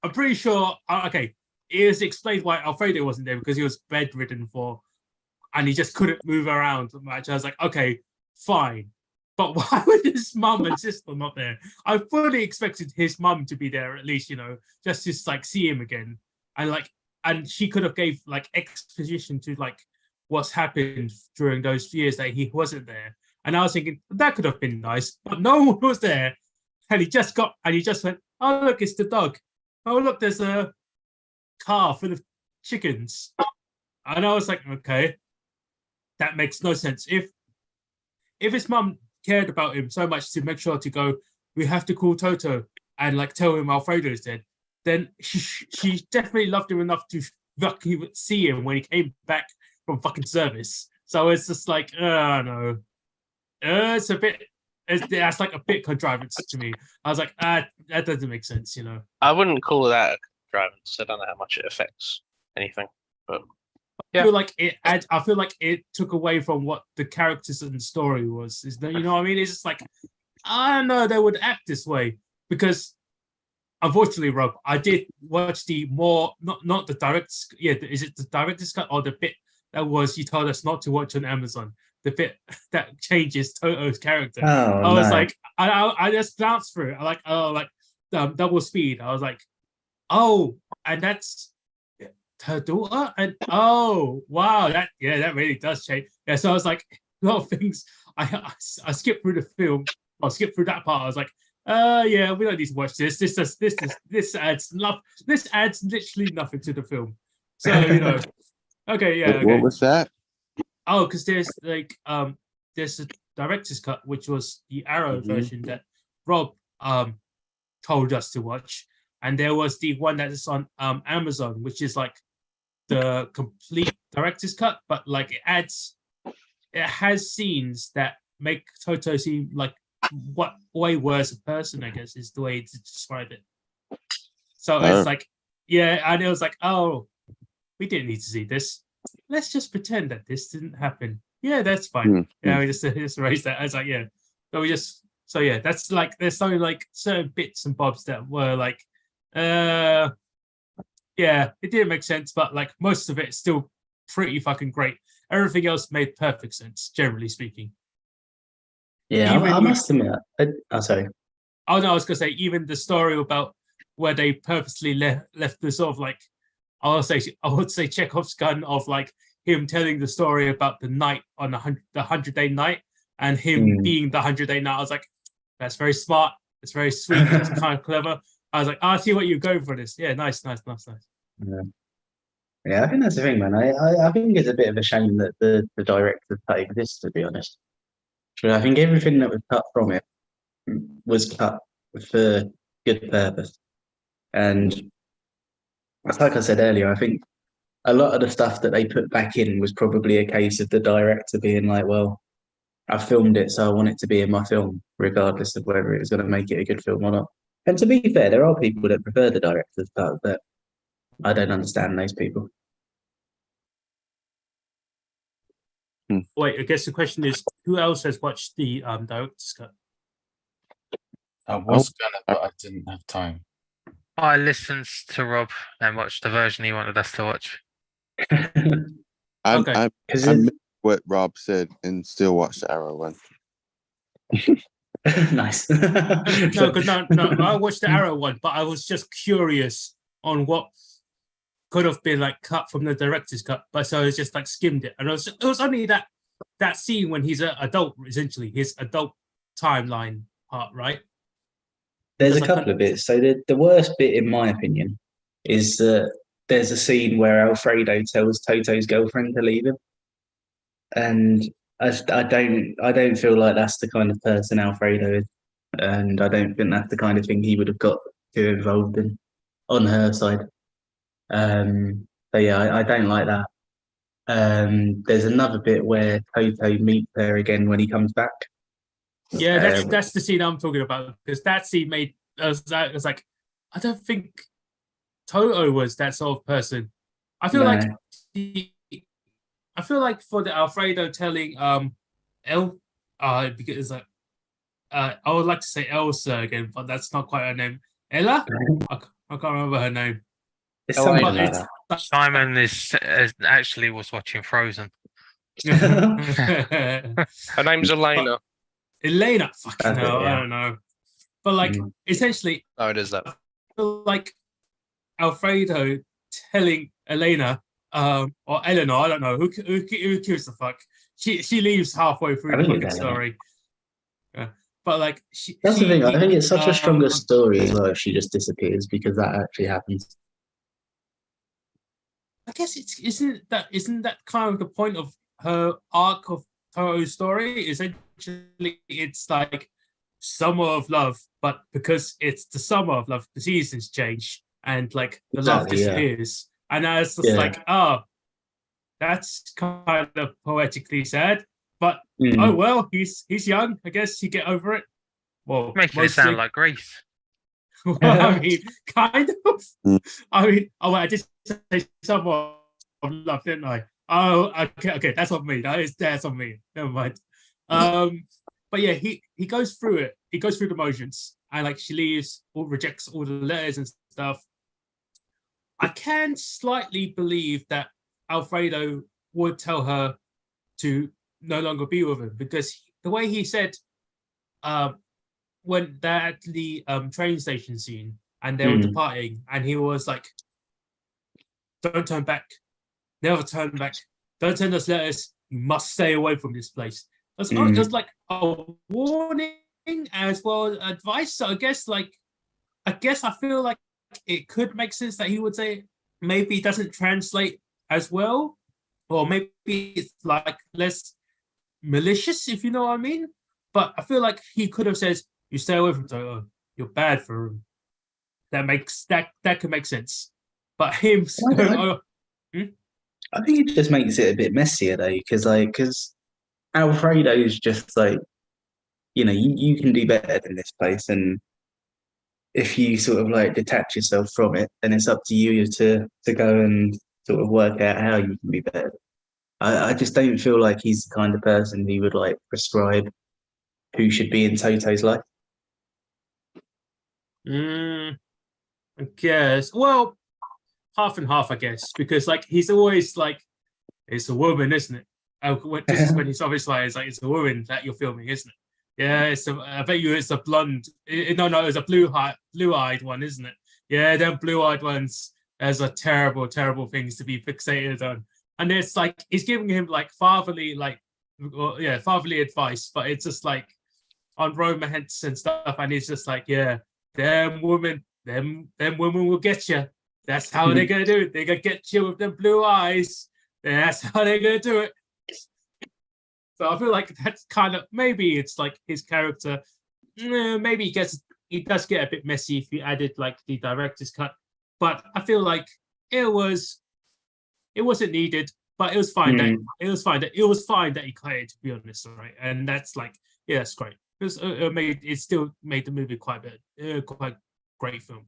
I'm pretty sure. Okay, it is explained why Alfredo wasn't there because he was bedridden and he just couldn't move around much. I was like, okay, fine. But why would his mum and sister not there? I fully expected his mum to be there at least, just to like see him again. And she could have gave like exposition to like what's happened during those years that he wasn't there. And I was thinking that could have been nice, but no one was there. And he just went, oh look, it's the dog. Oh look, there's a car full of chickens. And I was like, okay, that makes no sense. If his mum cared about him so much to make sure to go, we have to call Toto and like tell him Alfredo is dead, then she definitely loved him enough to fucking see him when he came back from fucking service. So it's just like, no. It's a bit, that's like a bit contrivance to me. I was like, that doesn't make sense, I wouldn't call that a contrivance. I don't know how much it affects anything, but yeah. I feel like it took away from what the characters and the story was. Is that you know what I mean? It's just like I don't know they would act this way because unfortunately, Rob, I did watch the more not the direct. Yeah, is it the director's cut or the bit that was you told us not to watch on Amazon? The bit that changes Toto's character. Oh, I was like, I just glanced through it. I like double speed. I was like, oh, and that's her daughter, and oh wow, that really does change. Yeah, so I was like, a lot of things. I skipped through the film. I skipped through that part. I was like, yeah, we don't need to watch this. This adds literally nothing to the film. So okay, yeah. Okay. What was that? Oh, because there's like there's a director's cut, which was the Arrow version that Rob told us to watch, and there was the one that is on Amazon, which is like the complete director's cut, but like it has scenes that make Toto seem like what way worse a person, I guess, is the way to describe it. So Oh. it's like, yeah, and it was like, oh, we didn't need to see this. Let's just pretend that this didn't happen. Yeah, that's fine. Mm, Yeah, we just erase that. I was like, yeah. So yeah, that's like there's only like certain bits and bobs that were like, yeah, it didn't make sense, but like most of it is still pretty fucking great. Everything else made perfect sense, generally speaking. Yeah, Even I if- must admit. Sorry. Oh no, I was gonna say even the story about where they purposely left the sort of like I would say Chekhov's gun of like him telling the story about the night on the 100-day night and him being the 100-day night. I was like, that's very smart. It's very sweet. It's kind of clever. I was like, I see what you're going for this. Yeah, nice. Yeah. Yeah, I think that's the thing, man. I think it's a bit of a shame that the director cut this, to be honest. But I think everything that was cut from it was cut for good purpose. And like I said earlier, I think a lot of the stuff that they put back in was probably a case of the director being like, well, I filmed it, so I want it to be in my film, regardless of whether it was going to make it a good film or not. And to be fair, there are people that prefer the director's cut, but I don't understand those people. Wait, I guess the question is, who else has watched the director's cut? I was gonna, but I didn't have time. I listened to Rob and watched the version he wanted us to watch. Okay. I missed what Rob said and still watch the Arrow one. Nice. No, because no, I watched the Arrow one, but I was just curious on what could have been like cut from the director's cut. But so I just like skimmed it, and it was only that scene when he's an adult, essentially his adult timeline part, right? There's a Because I couple of bits. So the worst bit, in my opinion, is that there's a scene where Alfredo tells Toto's girlfriend to leave him, and I don't feel like that's the kind of person Alfredo is, and I don't think that's the kind of thing he would have got too involved in on her side. But yeah, I don't like that. There's another bit where Toto meets her again when he comes back. Yeah, that's the scene I'm talking about, because that scene made us like, I don't think Toto was that sort of person. I feel No. like I feel like for the Alfredo telling because like I would like to say Elsa again, but that's not quite her name. Ella? I can't remember her name. It's Oh, something wait, like But that. Simon actually was watching Frozen. Her name's Elena. Elena, fucking That's it, hell, I yeah. don't know. But like essentially, Oh, it is that. I feel like Alfredo telling Elena, or Eleanor, I don't know, who gives a fuck. She leaves halfway through I the think it's fucking Eleanor. story. Yeah. But like That's the thing. I think it's such a stronger um, story as well if she just disappears, because that actually happens. I guess isn't that kind of the point of her arc of Toto's story? Essentially, it's like summer of love, but because it's the summer of love, the seasons change and like the love Exactly, yeah. disappears. And I was just Yeah. like, oh, that's kind of poetically sad. But Mm. oh well, he's young. I guess he get over it. Well, Making it sound like Greece. well, I mean, kind of. Mm. I mean, oh, wait, I did say summer of love, didn't I? Oh, okay, that's on me. That's on me. Never mind. But yeah, he goes through it. He goes through the motions, and like she leaves or rejects all the letters and stuff. I can slightly believe that Alfredo would tell her to no longer be with him, because the way he said, when they're at the train station scene and they were departing, and he was like, "Don't turn back, never turn back. Don't send us letters. You must stay away from this place." That's just like a warning as well as advice. So I guess I feel like it could make sense that he would say maybe it doesn't translate as well, or maybe it's like less malicious, if you know what I mean. But I feel like he could have said, "You stay away from Toto. You're bad for him." That could make sense. But him, I think it just makes it a bit messier though, because Alfredo's just like you know, you can do better than this place, and if you sort of like detach yourself from it, then it's up to you to go and sort of work out how you can be better. I just don't feel like he's the kind of person who would like prescribe who should be in Toto's life. I guess. Well, half and half, I guess, because like he's always like, it's a woman, isn't it? Oh, this is when he's obviously like, it's a woman that you're filming, isn't it? Yeah, I bet you it's a blonde. No, it's a blue-eyed one, isn't it? Yeah, them blue-eyed ones. Those are terrible, terrible things to be fixated on. And it's like he's giving him like fatherly, fatherly advice, but it's just like on romance and stuff, and he's just like, yeah, them women will get you. That's how they're gonna do it. They're gonna get you with them blue eyes. That's how they're gonna do it. So I feel like that's kind of, maybe it's like his character. Maybe he does get a bit messy if you added like the director's cut. But I feel like it wasn't needed, but it was fine it was fine that he cut it, to be honest, right? And that's like, yeah, that's great. It still made the movie quite great film.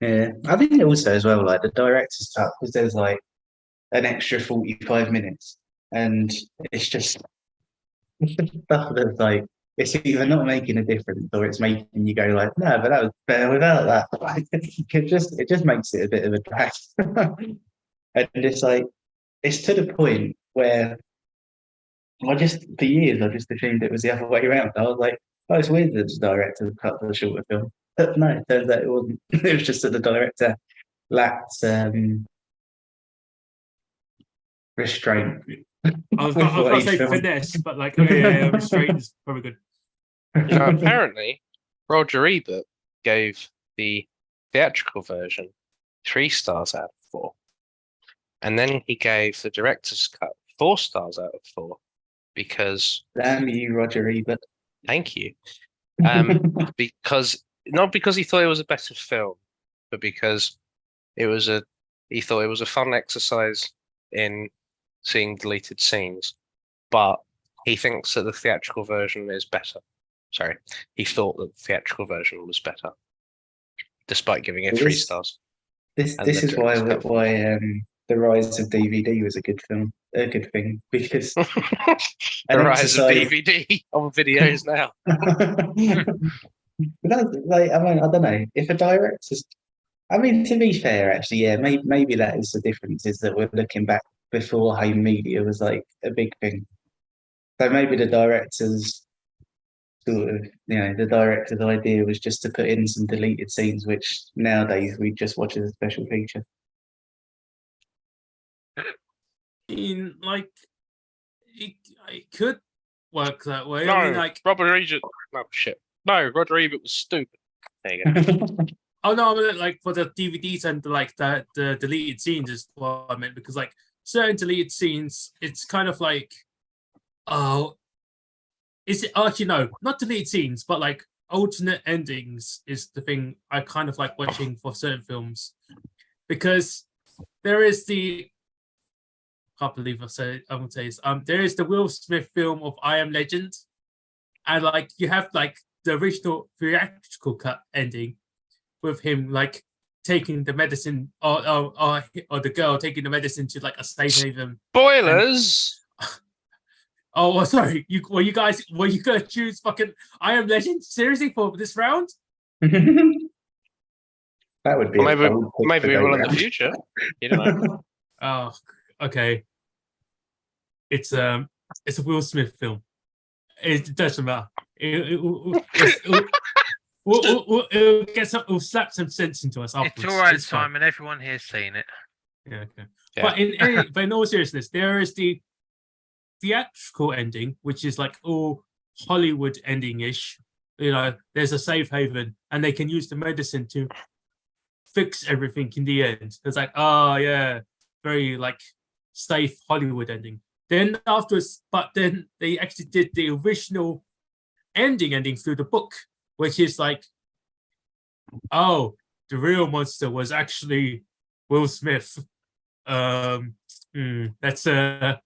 Yeah, I think also as well, like the director's cut, because there's like an extra 45 minutes, and it's just stuff that's like, it's either not making a difference or it's making you go like, no, but that was better without that. Like, it just makes it a bit of a drag. And it's like, it's to the point where for years I just assumed it was the other way around. I was like, oh, it's weird that the director cut the shorter film. But no, it turns out it wasn't. It was just that the director lacked restraint. I was gonna say finesse, but like, yeah, restraint is probably good. Apparently, Roger Ebert gave the theatrical version 3 stars out of 4, and then he gave the director's cut 4 stars out of 4 because. Damn you, Roger Ebert! Thank you. Because not because he thought it was a better film, but because he thought it was a fun exercise in seeing deleted scenes, but he thinks that the theatrical version is better. Sorry, he thought that the theatrical version was better, despite giving it 3 stars. This is why the rise of DVD was a good thing, because the rise of DVD on videos now. Like, I mean, I don't know if a director's. I mean, to be fair, actually, yeah, maybe that is the difference, is that we're looking back before home media was like a big thing. So maybe the director's the director's idea was just to put in some deleted scenes, which nowadays we just watch as a special feature. Like, it could work that way. No, I mean, like, Roger Ebert. No shit. No, Roger Ebert was stupid. There you go. Oh no, I mean, like for the DVDs and like the deleted scenes is what I meant, because like certain deleted scenes, it's kind of like, oh, is it actually no, not deleted scenes, but like alternate endings is the thing I kind of like watching for certain films, because there is I can't believe I would say this. There is the Will Smith film of I Am Legend, and like you have like the original theatrical cut ending with him like taking the medicine, or the girl taking the medicine to like a safe haven. Spoilers. Oh, sorry. Were you gonna choose fucking I Am Legend seriously for this round? That would be maybe we will in the future. You don't know. Oh, okay. It's a Will Smith film. It doesn't matter. We'll slap some sense into us afterwards. It's all right, Simon. Everyone here's seen it. Yeah, okay. Yeah. But in all seriousness, there is the theatrical ending, which is like all Hollywood ending-ish. You know, there's a safe haven, and they can use the medicine to fix everything in the end. It's like, oh yeah, very like safe Hollywood ending. Then afterwards, but then they actually did the original ending through the book, which is like, oh, the real monster was actually Will Smith. That's a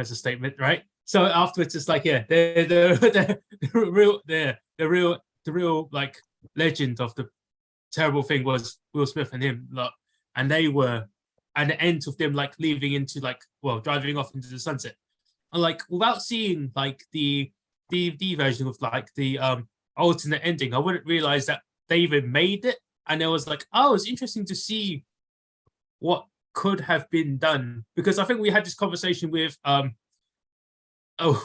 statement, right? So afterwards, it's like, yeah, they're the real like legend of the terrible thing was Will Smith and him, like, and they were, and the end of them like leaving into like, well, driving off into the sunset, and like without seeing like the DVD version of like the alternate ending, I wouldn't realize that they even made it, and it was like, oh, it's interesting to see what could have been done, because I think we had this conversation with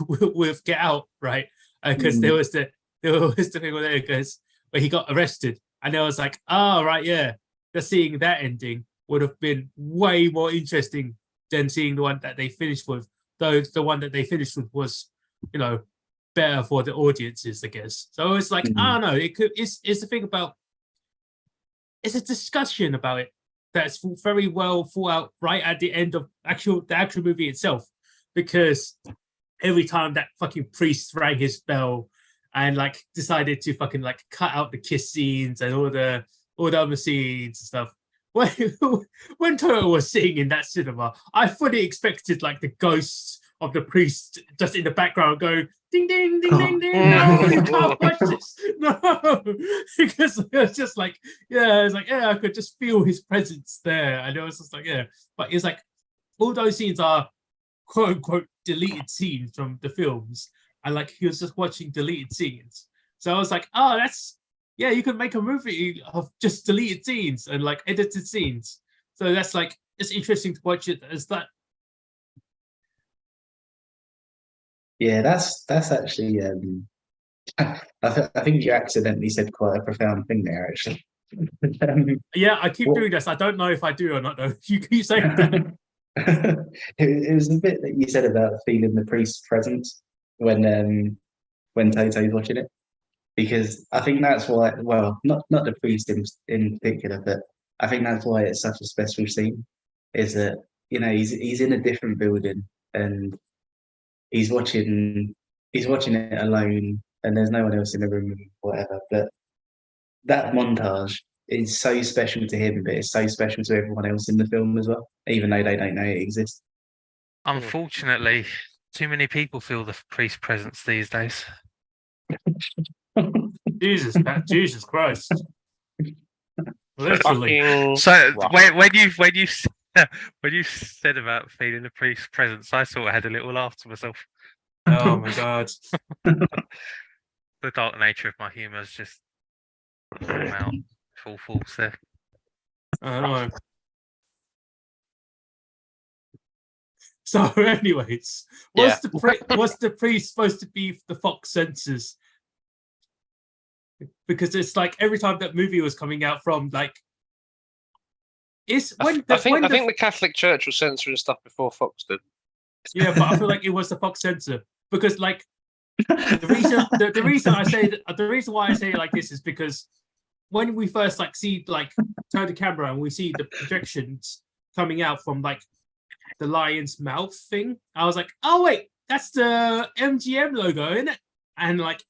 with Get Out, right? Because there was the thing where because where he got arrested, and I was like, oh right, yeah, just seeing that ending would have been way more interesting than seeing the one that they finished with. Though the one that they finished with was, better for the audiences, I guess. So it's like, I don't know, it's the thing about, it's a discussion about it that's very well thought out right at the end of the actual movie itself, because every time that fucking priest rang his bell and like decided to fucking like cut out the kiss scenes and all the other scenes and stuff. When Toto was sitting in that cinema, I fully expected like the ghosts of the priest just in the background going ding ding ding ding ding. No, you can't watch this. No, because it was just like, yeah, it's like, yeah, I could just feel his presence there, and it was just like, yeah. But it's like all those scenes are quote unquote deleted scenes from the films, and like he was just watching deleted scenes. So I was like, oh, that's, yeah, you could make a movie of just deleted scenes and like edited scenes. So that's like, it's interesting to watch it as that. Yeah, that's actually. I think you accidentally said quite a profound thing there, actually. Yeah, I keep doing this. I don't know if I do or not, though. You keep saying that. It was the bit that you said about feeling the priest's presence when Toto's watching it, because I think that's why. Well, not the priest in particular, but I think that's why it's such a special scene. Is that he's in a different building and he's watching it alone, and there's no one else in the room, whatever. But that montage is so special to him, but it's so special to everyone else in the film as well, even though they don't know it exists. Unfortunately, too many people feel the priest presence these days. Jesus Christ. Literally. So when you said about feeling the priest's presence, I sort of had a little laugh to myself. Oh my God. The dark nature of my humour is just come out full force there. I know. So, anyways, what's the priest supposed to be the Fox censors? Because it's like every time that movie was coming out from like, I think the Catholic Church was censoring stuff before Fox did. Yeah, but I feel like it was the Fox censor, because like the reason why I say it like this is because when we first like see like turn the camera and we see the projections coming out from like the lion's mouth thing, I was like, oh wait, that's the MGM logo, isn't it? And like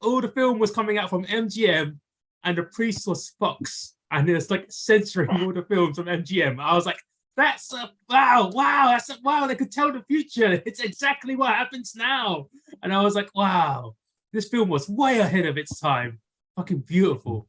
all the film was coming out from MGM and the priest was Fox, and it was like censoring all the films from MGM. I was like, that's a wow, they could tell the future. It's exactly what happens now. And I was like, wow, this film was way ahead of its time. Fucking beautiful.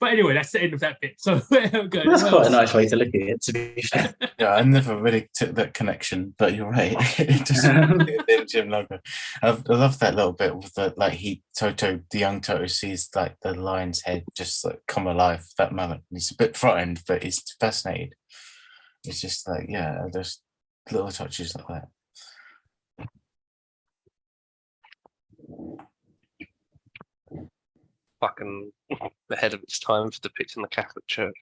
But anyway, that's the end of that bit. So that's quite a nice way to look at it, to be fair. Yeah, I never really took that connection, but you're right. It just the MGM logo. I love that little bit with the the young Toto sees like the lion's head just like come alive that moment. He's a bit frightened, but he's fascinated. It's just like, yeah, there's little touches like that. Fucking ahead of its time for depicting the Catholic Church.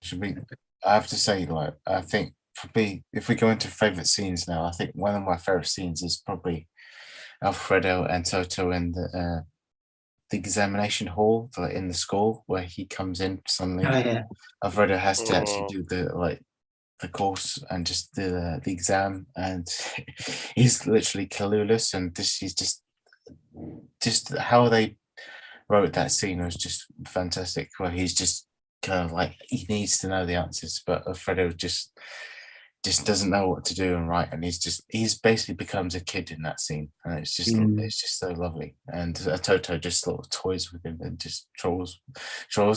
Should we? I have to say, like, I think for me, if we go into favorite scenes now, I think one of my favorite scenes is probably Alfredo and Toto in the examination hall, like in the school, where he comes in suddenly. Oh, yeah. Alfredo has to actually do the course and just the exam, and he's literally clueless, and he's just how they wrote that scene was just fantastic, where he's just kind of like he needs to know the answers, but Alfredo just doesn't know what to do and write, and he's basically becomes a kid in that scene, and it's just so lovely. And Toto just sort of toys with him and just trolls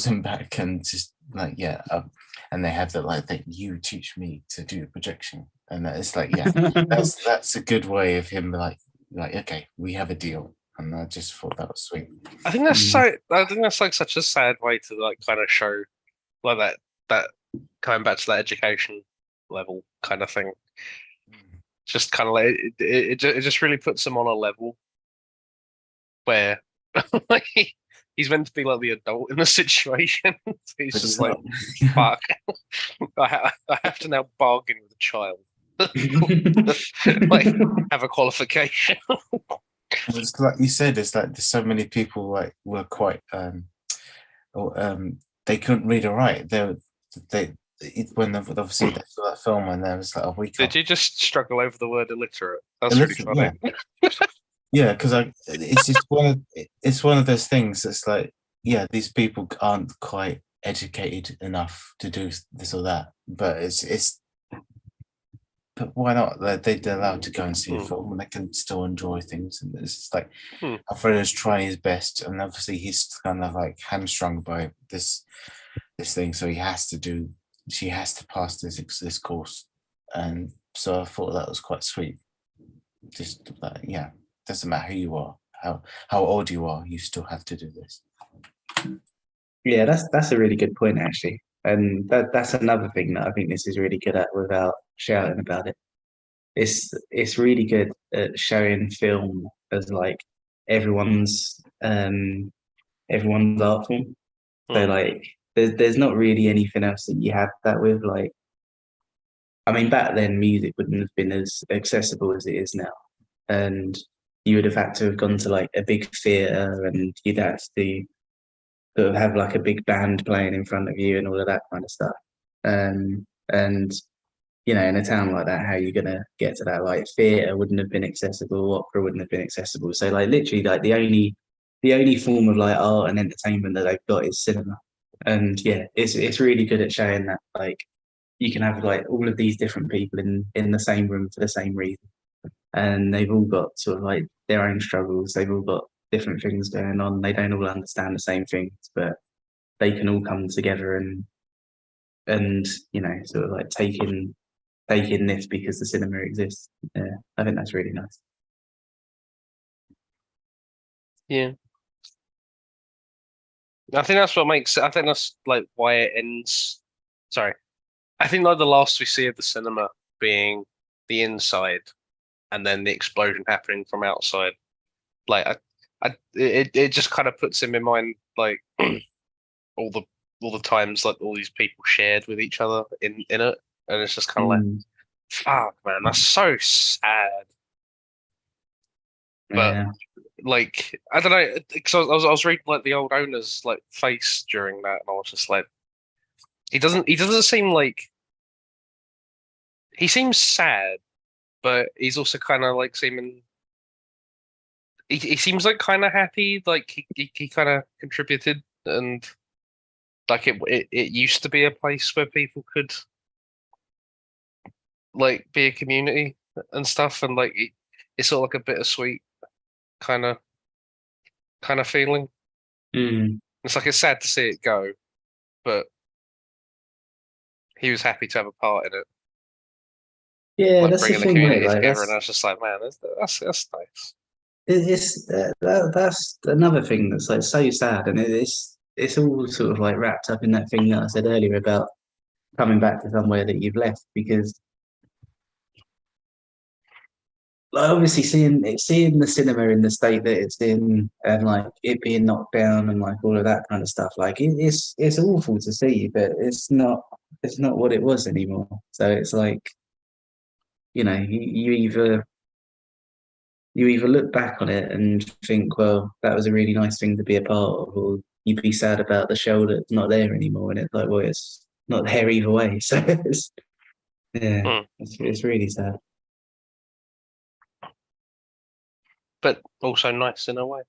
him back, and just like and they have that like thing, you teach me to do projection, and it's like that's a good way of him like okay, we have a deal. And I just thought that was sweet. I think that's I think that's like such a sad way to like kind of show like that coming back to that education level kind of thing. Just kind of like it just really puts him on a level where like he's meant to be like the adult in the situation. So he's But just he's like, fuck, I have to now bargain with a child. Like have a qualification. It's like you said, it's like there's so many people like were quite they couldn't read or write. When obviously they saw that film and there was like, oh, we can't. Did you just struggle over the word illiterate? That's really funny. Yeah, because it's just it's one of those things that's like, yeah, these people aren't quite educated enough to do this or that, but but why not? They're allowed to go and see a film and they can still enjoy things. And it's just like Alfredo's trying his best, and obviously he's kind of like hamstrung by this thing, so she has to pass this course. And so I thought that was quite sweet. Just like, doesn't matter who you are, how old you are, you still have to do this. Yeah, that's a really good point actually, and that's another thing that I think this is really good at without shouting about it. It's really good at showing film as like everyone's art form. So like there's not really anything else that you have that with. Like, I mean, back then music wouldn't have been as accessible as it is now, and you would have had to have gone to like a big theatre, and you'd have to sort of have like a big band playing in front of you and all of that kind of stuff. And you know, in a town like that, how are you gonna get to that? Like theatre wouldn't have been accessible, opera wouldn't have been accessible. So like literally like the only form of like art and entertainment that they've got is cinema. And yeah, it's really good at showing that like you can have like all of these different people in the same room for the same reason. And they've all got sort of like their own struggles. They've all got different things going on. They don't all understand the same things, but they can all come together and you know, sort of like taking this because the cinema exists. Yeah, I think that's really nice. Yeah. I think that's what makes it. I think that's like why it ends. Sorry. I think like the last we see of the cinema being the inside and then the explosion happening from outside. Like it just kind of puts him in mind like all the times like all these people shared with each other in it. And it's just kind of like, fuck man, that's so sad. But like I don't know, because I was reading like the old owner's like face during that, and I was just like, he doesn't seem like he seems sad, but he's also kind of like seeming. He seems like kind of happy, like he kind of contributed, and like it used to be a place where people could like be a community and stuff, and like it's sort of like a bittersweet kind of feeling. It's like it's sad to see it go, but he was happy to have a part in it. Yeah, like that's bringing the the thing, community mate. Like, together, and I was just like, man, that's nice. That's another thing that's like so sad, and it's all sort of like wrapped up in that thing that I said earlier about coming back to somewhere that you've left, because like obviously seeing the cinema in the state that it's in and like it being knocked down and like all of that kind of stuff, like it's awful to see, but it's not what it was anymore. So it's like, you know, you either look back on it and think, well, that was a really nice thing to be a part of, or you'd be sad about the show that's not there anymore. And it's like, well, it's not there either way. So it's really sad. But also nice in a way.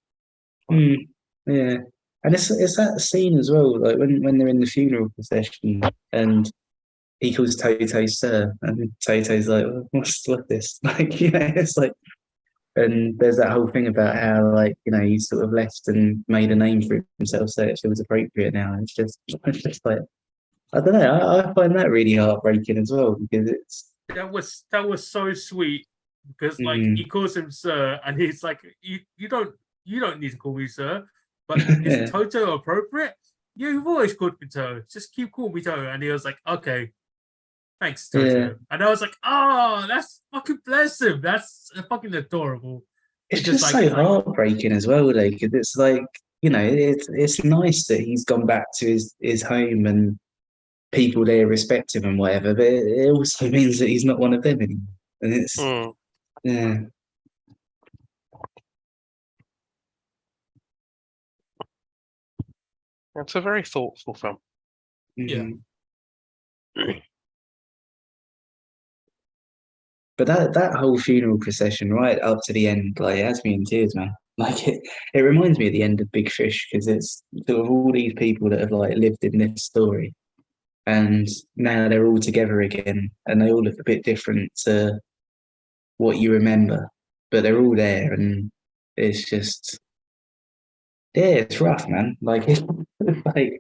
Yeah. And it's that scene as well, like when they're in the funeral procession and he calls Toto Sir, and Toto's like, "Oh, what's this?" Like, it's like, and there's that whole thing about how, like, he's sort of left and made a name for himself, so it feels appropriate now. And it's just like, I don't know, I find that really heartbreaking as well because it's, That was so sweet because like mm, he calls him sir, and he's like, you don't need to call me sir, but is yeah, Toto appropriate? Yeah, you've always called me Toto. Just keep calling me Toto. And he was like, okay, thanks, yeah. Toto. And I was like, oh, that's fucking bless him. That's fucking adorable. It's Because just so heartbreaking as well, though, because it's like, it's nice that he's gone back to his home and people there respect him and whatever, but it also means that he's not one of them anymore. And it's, Mm. yeah. It's a very thoughtful film. Yeah. Mm. But that whole funeral procession right up to the end, like, it has me in tears, man. Like, it reminds me of the end of Big Fish because it's sort of all these people that have like lived in this story, and now they're all together again, and they all look a bit different to what you remember, but they're all there, and it's just, yeah, it's rough, man. Like, it's like,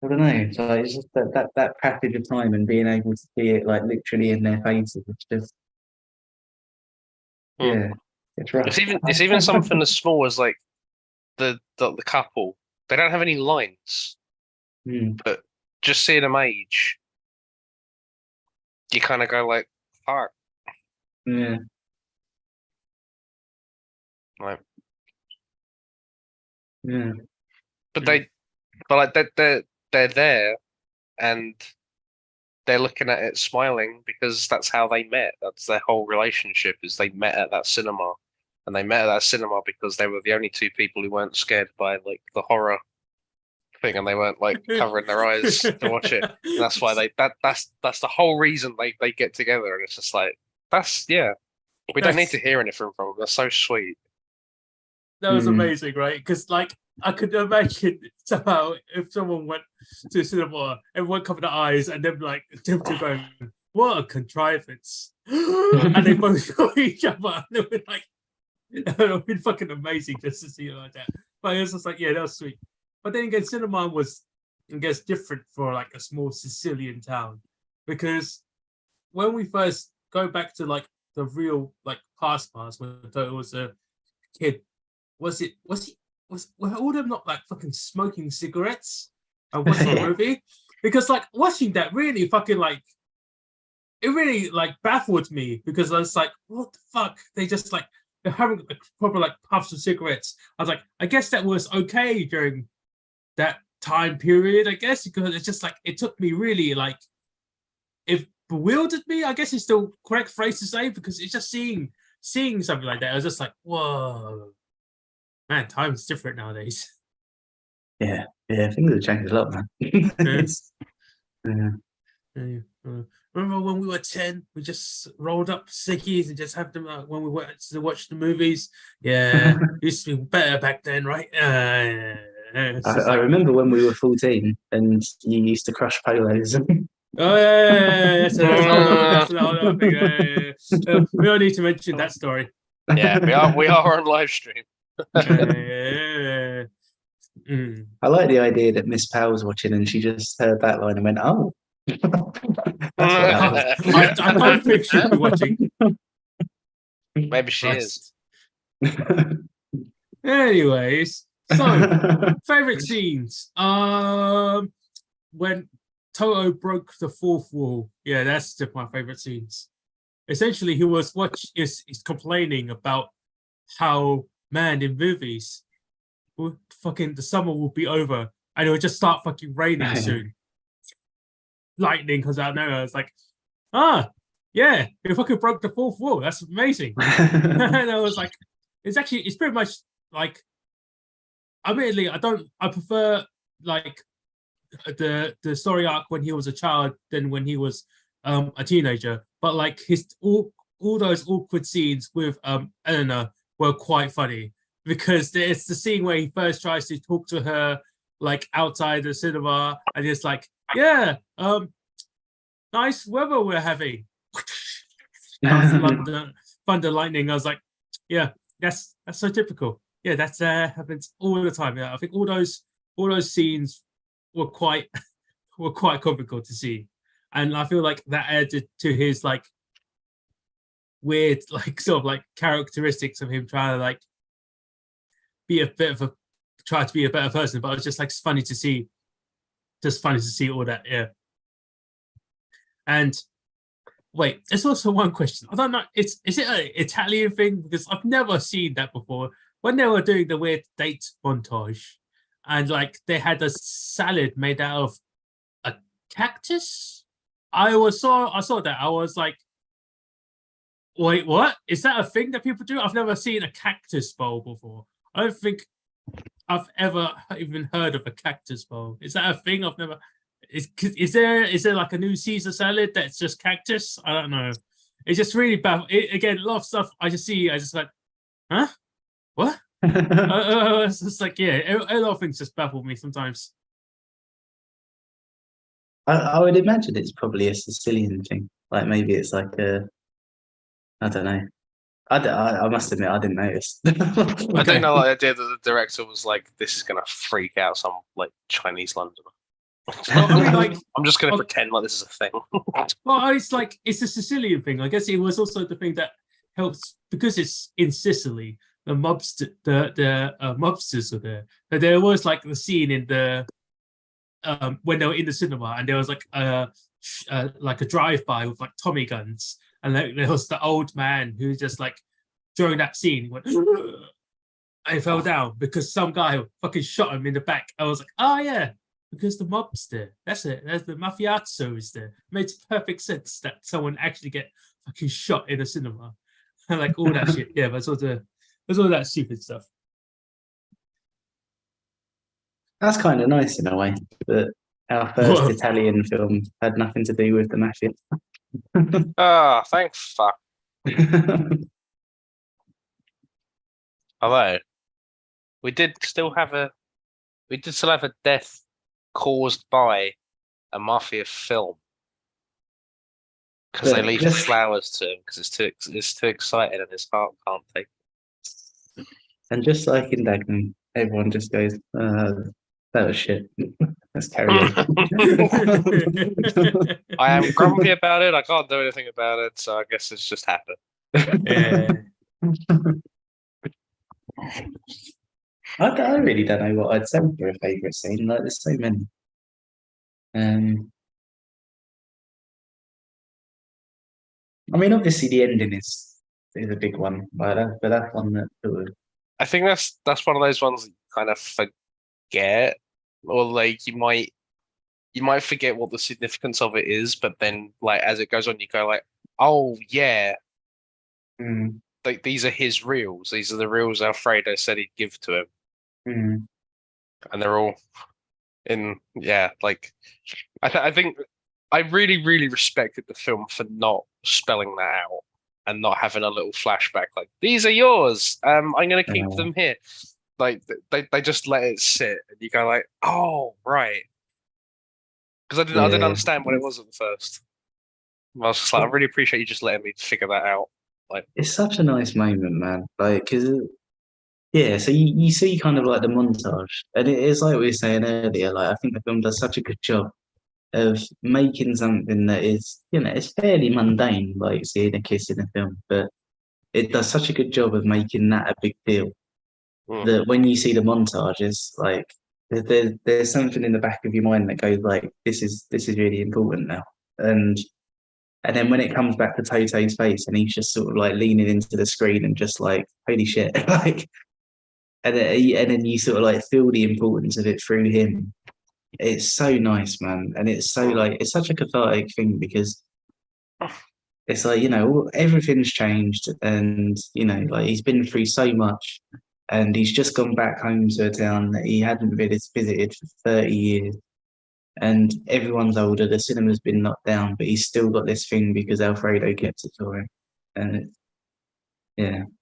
I don't know, it's just that passage of time and being able to see it like literally in their faces. It's just, Mm. yeah, it's rough. It's even something as small as like the couple. They don't have any lines, Mm, but just seeing them age, you kind of go like, "Fuck!" yeah, Like, yeah, but like they're there and they're looking at it smiling because that's how they met. That's their whole relationship, is they met at that cinema. And they met at that cinema because they were the only two people who weren't scared by like the horror thing, and they weren't like covering their eyes to watch it. And that's why that's the whole reason they get together. And it's just like, yeah. We don't need to hear anything from them. That's so sweet. That was Mm. amazing, right? Because like I could imagine somehow if someone went to cinema, everyone covered their eyes, and then like them two going, "What a contrivance!" and they both got each other, and it would like, it would have been fucking amazing just to see it like that. But it was just like, yeah, that was sweet. But then again, cinema was, I guess, different for like a small Sicilian town, because when we first go back to like the real like past when Toto was a kid, were all of them not like fucking smoking cigarettes and watching the movie? Because like watching that really fucking like, it really like baffled me, because I was like, what the fuck? They just like, they're having like proper like puffs of cigarettes. I was like, I guess that was okay during that time period, I guess, because it's just like, it took me really like, it bewildered me, I guess is the correct phrase to say, because it's just seeing something like that, I was just like, whoa, man, time's different nowadays. Yeah, things have changed a lot, man. Yeah. Remember when we were 10, we just rolled up sickies and just had them when we went to watch the movies? Yeah, used to be better back then, right? I remember when we were 14 and you used to crush polos. Oh yeah. That's a whole other thing. We don't need to mention that story. Yeah, we are on live stream. Mm. I like the idea that Miss Powell's watching and she just heard that line and went, "Oh." That's what that was. I don't think she'll be watching. Maybe she Christ. is. Anyways, so favorite scenes. When Toto broke the fourth wall. Yeah, that's my favorite scenes. Essentially, he's complaining about how, man, in movies, fucking the summer will be over and it will just start fucking raining soon. Lightning comes out of nowhere. It's like, yeah, you fucking broke the fourth wall. That's amazing. And I was like, it's pretty much like, admittedly, I prefer like the story arc when he was a child than when he was a teenager. But like all those awkward scenes with Eleanor were quite funny, because it's the scene where he first tries to talk to her like outside the cinema, and it's like, yeah, nice weather we're having. That's London, thunder, lightning. I was like, yeah, that's so typical. Yeah, that's happens all the time. Yeah, I think all those scenes were quite comical to see, and I feel like that added to his like weird, like sort of like characteristics of him trying to like be a bit of a try to be a better person. But it was just like funny to see all that. Yeah, and wait, there's also one question. I don't know. Is it an Italian thing? Because I've never seen that before. When they were doing the weird date montage, and like they had a salad made out of a cactus. I saw that. I was like, wait, what? Is that a thing that people do? I've never seen a cactus bowl before. I don't think I've ever even heard of a cactus bowl. Is that a thing? I've never. Is there like a new Caesar salad that's just cactus? I don't know. It's just really bad. Again, a lot of stuff I just see. I just like, huh? What? It's just like, yeah, a lot of things just baffle me sometimes. I would imagine it's probably a Sicilian thing. Like maybe it's like I don't know. I must admit I didn't notice. I Okay. don't know the idea that the director was like, this is gonna freak out some like Chinese Londoner. Well, I mean, like, I'm just gonna well- pretend like this is a thing. well, it's like it's a Sicilian thing. I guess it was also the thing that helps because it's in Sicily. The mobsters are there. But there was like the scene in the when they were in the cinema, and there was like a drive-by with like Tommy guns, and like, there was the old man who just like during that scene he went and he fell down because some guy fucking shot him in the back. I was like, oh yeah, because the mob's there. That's it. There's the mafioso is there. It makes perfect sense that someone actually get fucking shot in a cinema. And like all that shit. Yeah, but there's all that stupid stuff. That's kind of nice in a way that our first Whoa. Italian film had nothing to do with the mafia. Ah, thank fuck. Although we did still have a death caused by a mafia film because they But leave just- flowers to him because it's too excited and his heart can't take it. And just like in Dagenham, everyone just goes, that was shit. Let's carry on. I am grumpy about it. I can't do anything about it, so I guess it's just happened. Yeah. I really don't know what I'd say for a favourite scene. Like, there's so many. I mean, obviously the ending is a big one, but that's one that sort of, I think that's one of those ones that you kind of forget, or like you might forget what the significance of it is, but then like as it goes on, you go like, oh yeah, like these are his reels. These are the reels Alfredo said he'd give to him, and they're all in. Yeah, like I think I really respected the film for not spelling that out and not having a little flashback like these are yours. I'm gonna keep them here. Like they just let it sit, and you go like, oh right, because I didn't understand what it was at first. I was just like, I really appreciate you just letting me figure that out. Like, it's such a nice moment, man. Like, because yeah, so you see kind of like the montage, and it is like we were saying earlier. Like, I think the film does such a good job of making something that is, it's fairly mundane, like seeing a kiss in a film, but it does such a good job of making that a big deal that when you see the montages, like there's something in the back of your mind that goes like, this is really important now, and then when it comes back to Toto's face and he's just sort of like leaning into the screen and just like, holy shit, like, and then you sort of like feel the importance of it through him. It's so nice, man, and it's so like it's such a cathartic thing because it's like everything's changed, and like he's been through so much, and he's just gone back home to a town that he hadn't visited for 30 years, and everyone's older. The cinema's been knocked down, but he's still got this thing because Alfredo kept it for him, and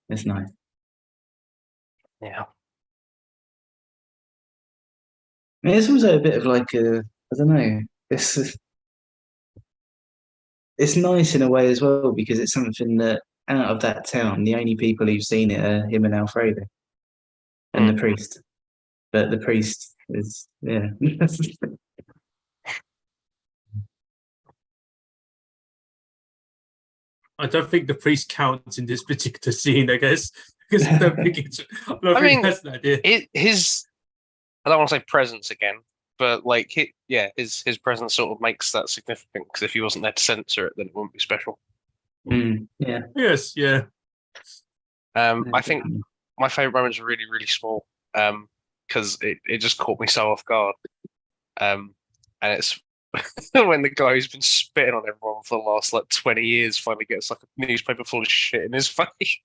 it's nice. Yeah. I mean, it's also a bit of like a, I don't know. It's nice in a way as well because it's something that out of that town, the only people who've seen it are him and Alfredo and the Mm. priest. But the priest is, yeah. I don't think the priest counts in this particular scene, I guess, because I don't think I mean, that's the idea. his I don't want to say presence again, but like his presence sort of makes that significant because if he wasn't there to censor it, then it wouldn't be special. Yeah. Yes, yeah. I think my favorite moments are really, really small. Because it just caught me so off guard. And it's when the guy who's been spitting on everyone for the last like 20 years finally gets like a newspaper full of shit in his face.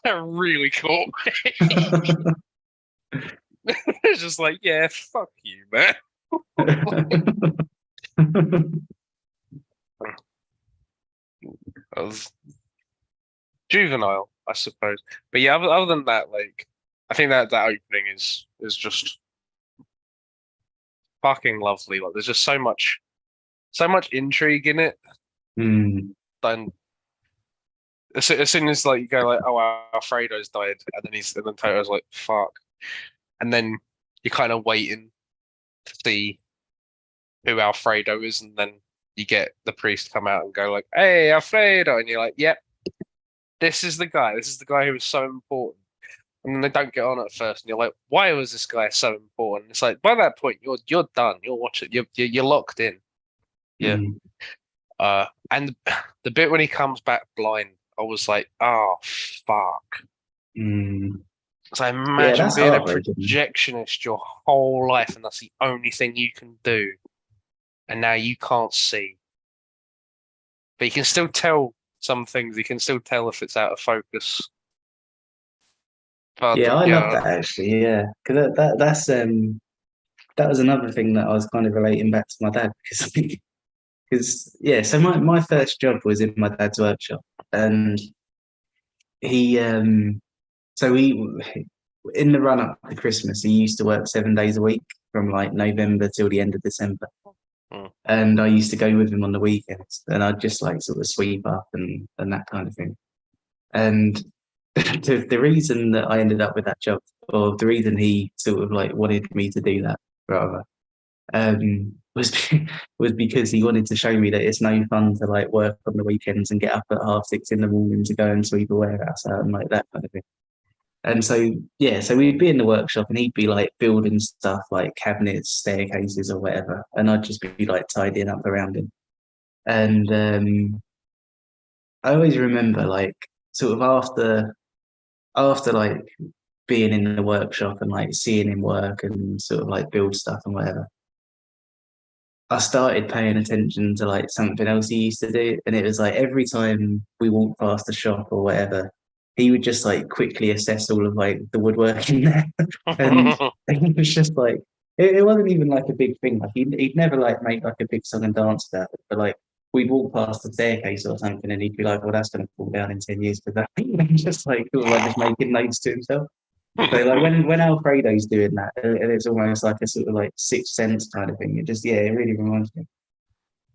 That really caught me. It's just like, yeah, fuck you, man. I was juvenile, I suppose. But yeah, other than that, like, I think that opening is just fucking lovely. Like, there's just so much intrigue in it. Then as soon as like you go like, oh, Alfredo's died, and then Toto's like, fuck, and then you're kind of waiting to see who Alfredo is, and then you get the priest come out and go like, hey, Alfredo, and you're like, yep, this is the guy. This is the guy who was so important. And then they don't get on at first, and you're like, why was this guy so important? It's like by that point you're done. You'll watch it. You're locked in. Yeah. And the bit when he comes back blind, I was like, oh fuck. So imagine that's being a heartbreaking. projectionist your whole life, and that's the only thing you can do, and now you can't see. But you can still tell some things. You can still tell if it's out of focus. But Yeah, I love that actually. Yeah, because that was another thing that I was kind of relating back to my dad because yeah. So my first job was in my dad's workshop, and he so he in the run up to Christmas he used to work 7 days a week from like November till the end of December. And I used to go with him on the weekends, and I'd just like sort of sweep up and that kind of thing. And the reason that I ended up with that job, or the reason he sort of like wanted me to do that rather, was was because he wanted to show me that it's no fun to like work on the weekends and get up at 6:30 in the morning to go and sweep a warehouse out and like that kind of thing. And so yeah, so we'd be in the workshop and he'd be like building stuff like cabinets, staircases, or whatever, and I'd just be like tidying up around him. And I always remember like sort of after like being in the workshop and like seeing him work and sort of like build stuff and whatever, I started paying attention to like something else he used to do. And it was like every time we walked past the shop or whatever, he would just like quickly assess all of like the woodworking there. And it was just like, it wasn't even like a big thing. Like he'd never like make like a big song and dance about it. But like we'd walk past the staircase or something and he'd be like, well, that's going to fall down in 10 years. But that just like, sort of like just making notes to himself. So like when Alfredo's doing that, it's almost like a sort of like sixth sense kind of thing. It just it really reminds me.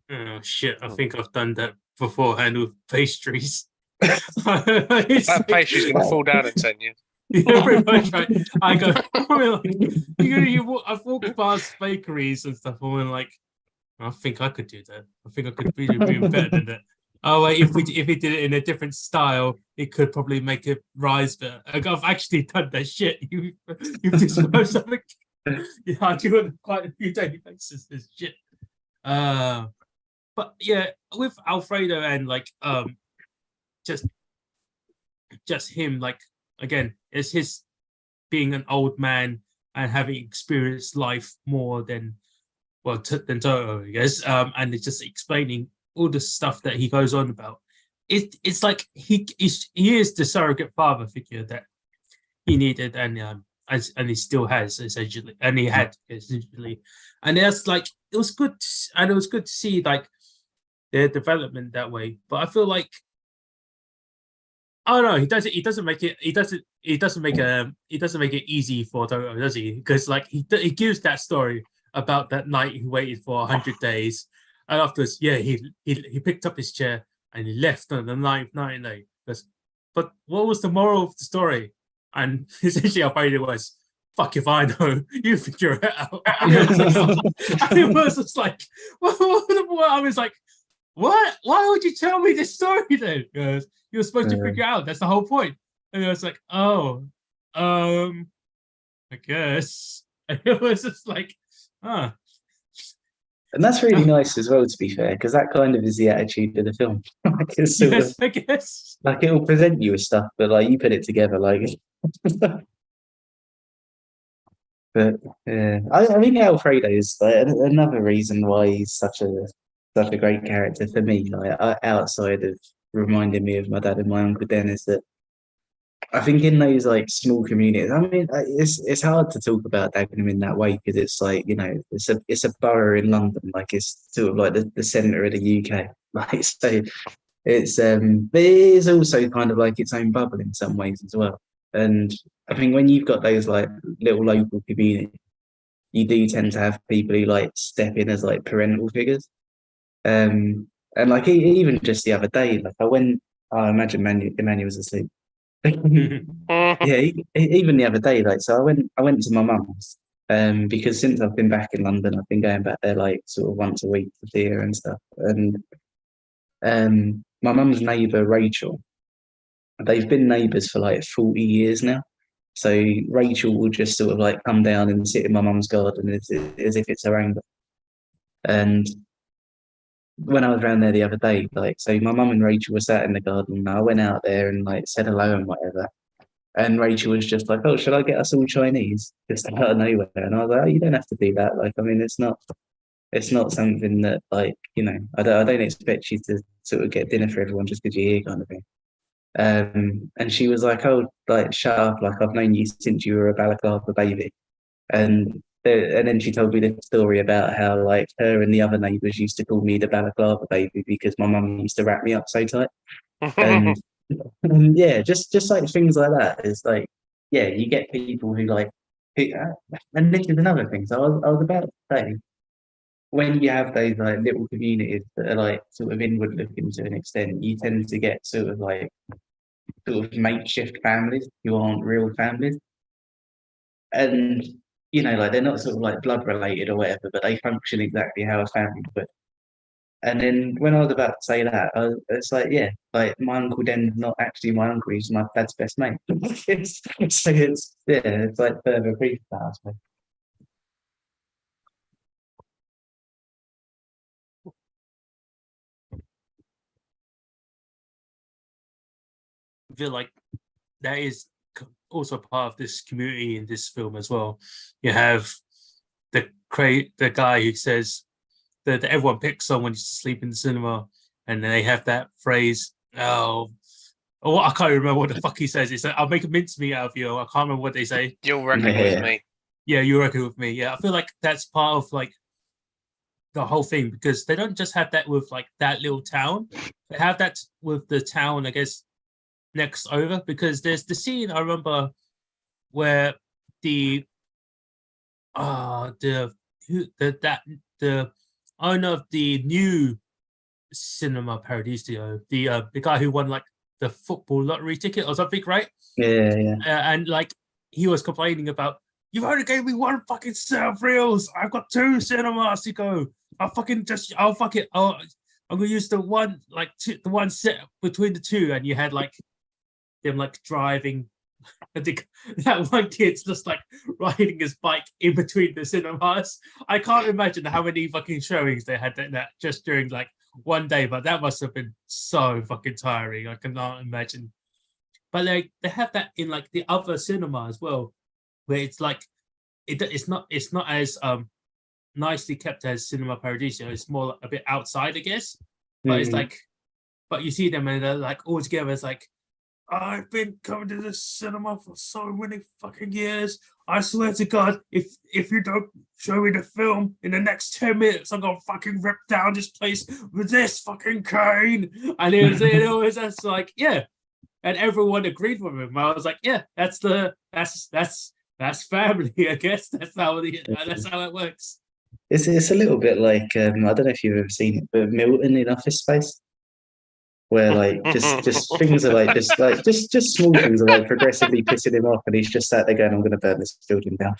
Oh shit! I think I've done that beforehand with pastries. that pastry's gonna fall down in 10 years. Yeah, pretty much right. I go, I've walked past bakeries and stuff, and I'm like, I think I could do that. I think I could be even better than that. Oh wait, if we did it in a different style, it could probably make it rise better. I've actually done that shit. You've described something. Yeah, I do it on quite a few daily basis. This shit. But yeah, with Alfredo and like just him, like again, it's his being an old man and having experienced life more than than Toto, I guess. And it's just explaining all the stuff that he goes on about. It's like he is the surrogate father figure that he needed and he still has essentially, and he had essentially, and that's like it was good to see like their development that way. But I feel like Oh no, he doesn't. He doesn't make it. He doesn't. He doesn't make He doesn't make it easy for Toto, does he? Because like he gives that story about that night he waited for 100 days, and afterwards, yeah, he picked up his chair and he left on the ninth night. Goes, but what was the moral of the story? And essentially, our failure was, "Fuck if I know, you figure it out." And it was just like, I was like, what? Why would you tell me this story then? Because you were supposed to figure out. That's the whole point. And I was like, oh, I guess. And it was just like, huh. And that's really nice as well, to be fair, because that kind of is the attitude of the film. Like it's sort Yes, of I guess. like it will present you with stuff, but like you put it together, like. But yeah, I think Alfredo is like another reason why he's such a great character for me. Like outside of reminding me of my dad and my uncle Dennis, that I think in those like small communities, I mean, it's hard to talk about Dagenham in that way because it's like, you know, it's a borough in London, like it's sort of like the centre of the UK. Like so, it's but it is also kind of like its own bubble in some ways as well. And I think when you've got those like little local communities, you do tend to have people who like step in as like parental figures. And like even just the other day, like I imagine Emmanuel was asleep. Yeah, even the other day, like so I went to my mum's because since I've been back in London, I've been going back there like sort of once a week to see her and stuff. And my mum's neighbour Rachel, they've been neighbours for like 40 years now. So Rachel will just sort of like come down and sit in my mum's garden as if it's her own. And when I was around there the other day, like so my mum and Rachel were sat in the garden and I went out there and like said hello and whatever. And Rachel was just like, "Oh, should I get us all Chinese?" Just out of nowhere. And I was like, "Oh, you don't have to do that. Like, I mean, it's not something that like, you know, I don't expect you to sort of get dinner for everyone just because you're here, kind of thing." And she was like, "Oh, like shut up! Like I've known you since you were a balaclava baby." And then she told me the story about how like her and the other neighbours used to call me the balaclava baby because my mum used to wrap me up so tight. And yeah, just like things like that. It's like, yeah, you get people who like, and this is another thing. So I was about to say, when you have those like little communities that are like sort of inward looking to an extent, you tend to get sort of makeshift families who aren't real families. And you know, like they're not sort of like blood related or whatever, but they function exactly how a family would. And then when I was about to say that, it's like, yeah, like my uncle Den's not actually my uncle; he's my dad's best mate. So yeah, it's like further proof of that, I suppose. I feel like that is also part of this community in this film as well. You have the guy who says that everyone picks someone to sleep in the cinema, and then they have that phrase, "Oh, I can't remember what the fuck he says. It's like, I'll make a mincemeat out of you." I can't remember what they say. You'll reckon Yeah. with me. Yeah, you reckon with me. Yeah, I feel like that's part of like the whole thing because they don't just have that with like that little town. They have that with the town, I guess, next over because there's the scene I remember where the owner of the new cinema Paradiso, the guy who won like the football lottery ticket or something, right? Yeah. And like he was complaining about, "You've only gave me one fucking set of reels. I've got two cinemas to go. I'm gonna use the one the one set between the two." And you had like them like driving. I think that one kid's just like riding his bike in between the cinemas. I can't imagine how many fucking showings they had that just during like one day, but that must have been so fucking tiring. I cannot imagine. But they have that in like the other cinema as well, where it's like it's not as nicely kept as Cinema Paradiso. It's more a bit outside, I guess. But it's like, but you see them and they're like all together. It's like, "I've been coming to this cinema for so many fucking years. I swear to God, if you don't show me the film in the next 10 minutes, I'm gonna fucking rip down this place with this fucking cane." And it was just like, yeah, and everyone agreed with him. I was like, yeah, that's family. I guess that's how it works. It's a little bit like I don't know if you've ever seen it, but Milton in Office Space, where like just things are like just small things are like progressively pissing him off, and he's just sat there going, "I'm going to burn this building down."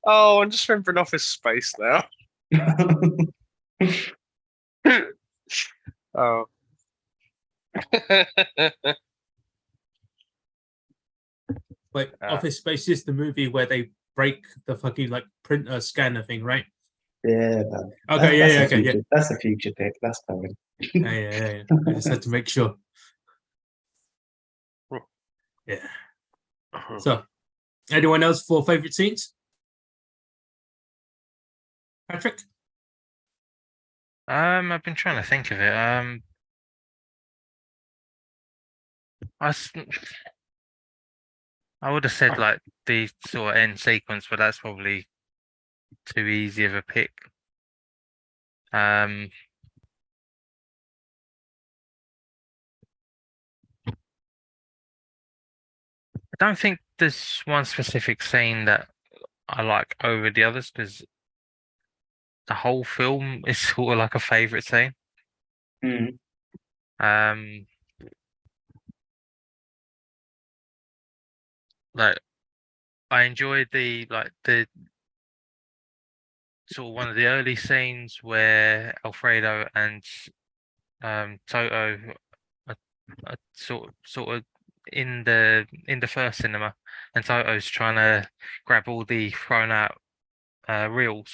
Oh, I'm just remembering Office Space now. Oh. Like Office Space is the movie where they break the fucking like printer scanner thing, right? Yeah. Man. Okay, That's a future pick. That's coming. Yeah. I just had to make sure. Yeah. So, anyone else for favorite scenes? Patrick? I've been trying to think of it. I would have said like the sort of end sequence, but that's probably too easy of a pick. I don't think there's one specific scene that I like over the others because the whole film is sort of like a favorite scene. Mm. Like I enjoyed the sort of one of the early scenes where Alfredo and Toto are sort of in the first cinema, and Toto's trying to grab all the thrown out reels,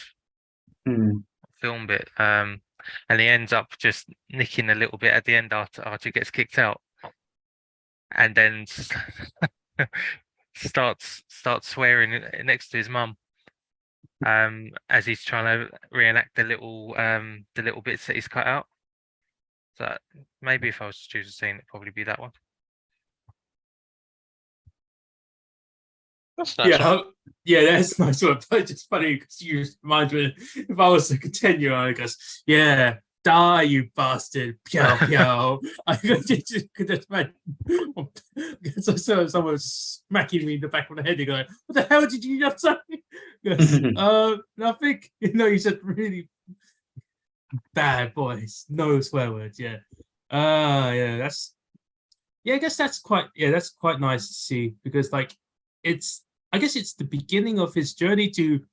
film bit, and he ends up just nicking a little bit at the end after Archie gets kicked out, and then starts swearing next to his mum, as he's trying to reenact the little bits that he's cut out. So maybe if I was to choose a scene, it'd probably be that one. That's nice. Yeah, that's nice one. But it's funny because you remind me, if I was like a 10-year-old, I guess, yeah, die, you bastard, pew pew. I could just imagine. So someone was smacking me in the back of the head. You go, what the hell did you just say? Goes, nothing. You said really bad boys, no swear words. Yeah, yeah, I guess that's quite nice to see because like I guess it's the beginning of his journey to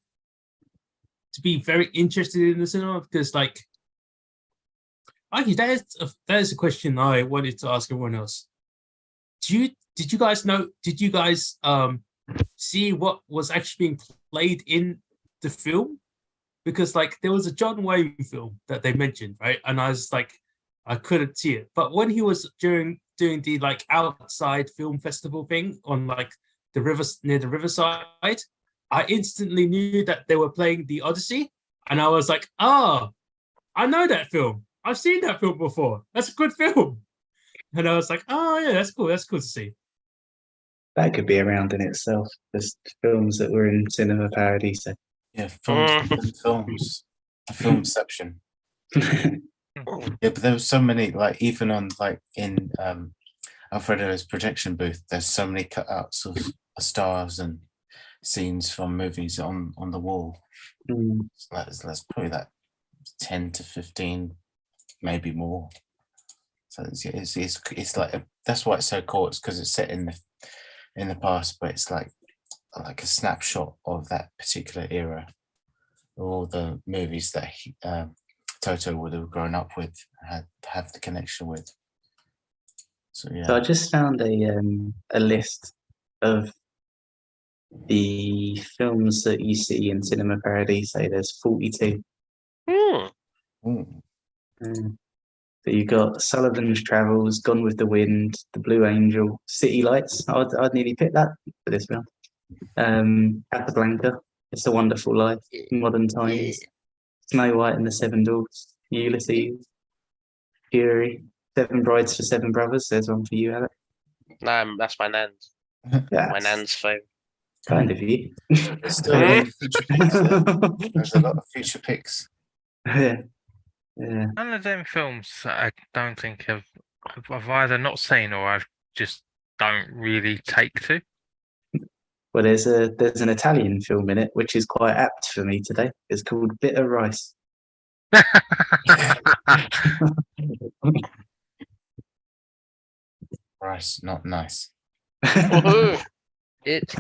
be very interested in the cinema because like actually that is a question I wanted to ask everyone else. Did you guys see what was actually being played in the film? Because like there was a John Wayne film that they mentioned, right? And I was like, I couldn't see it. But when he was doing the like outside film festival thing on like the river near the riverside, I instantly knew that they were playing The Odyssey, and I was like, I know that film. I've seen that film before. That's a good film. And I was like, oh yeah, that's cool. That's cool to see. That could be around in itself. There's films that were in Cinema Paradiso. Yeah, films, filmception. Yeah, but there were so many, like even on like in Alfredo's projection booth, there's so many cutouts of stars and scenes from movies on the wall. So that's probably that 10 to 15, maybe more. So it's like that's why it's so cool. It's because it's set in the past, but it's like a snapshot of that particular era, all the movies that Toto would have grown up with, have the connection with. So yeah. So I just found a list of the films that you see in Cinema Paradiso. There's 42. So you got Sullivan's Travels, Gone with the Wind, The Blue Angel, City Lights. I'd nearly pick that for this film. Casablanca, It's a Wonderful Life, Modern Times, Snow White and the Seven Dwarfs, Ulysses, Fury, Seven Brides for Seven Brothers. There's one for you, Alec. That's my nan's. Yeah. My nan's favourite. Kind of you. There's still a lot of future picks there. There's a lot of future picks. Yeah. Yeah. None of them films I don't think I've either not seen or I've just don't really take to. Well, there's an Italian film in it which is quite apt for me today. It's called Bitter Rice. Rice, not nice. Woohoo! It's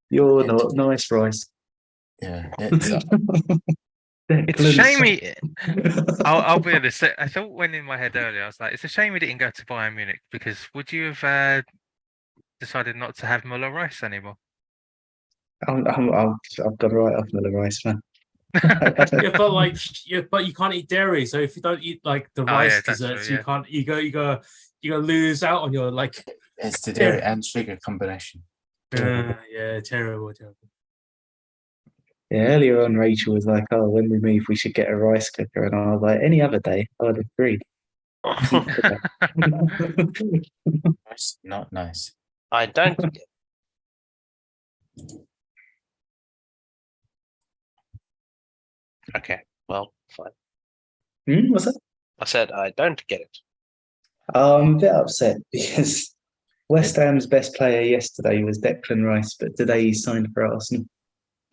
You're not nice, Rice. Yeah, it's It's a shame I'll be honest. I thought when in my head earlier, I was like, it's a shame we didn't go to Bayern Munich because would you have decided not to have Muller Rice anymore? I've got right off Miller Rice, man. Yeah, but like, yeah, but you can't eat dairy. So if you don't eat like the Oh, rice yeah, that's desserts, true, you can't. You go lose out on your like. it's the dairy and sugar combination. Yeah, terrible. Yeah, earlier on, Rachel was like, "Oh, when we move, we should get a rice cooker," and I was like, "Any other day, I'd agree." Rice, not nice. I don't get Okay, well, fine. What's that? I said I don't get it. I'm a bit upset because West Ham's best player yesterday was Declan Rice, but today he's signed for Arsenal,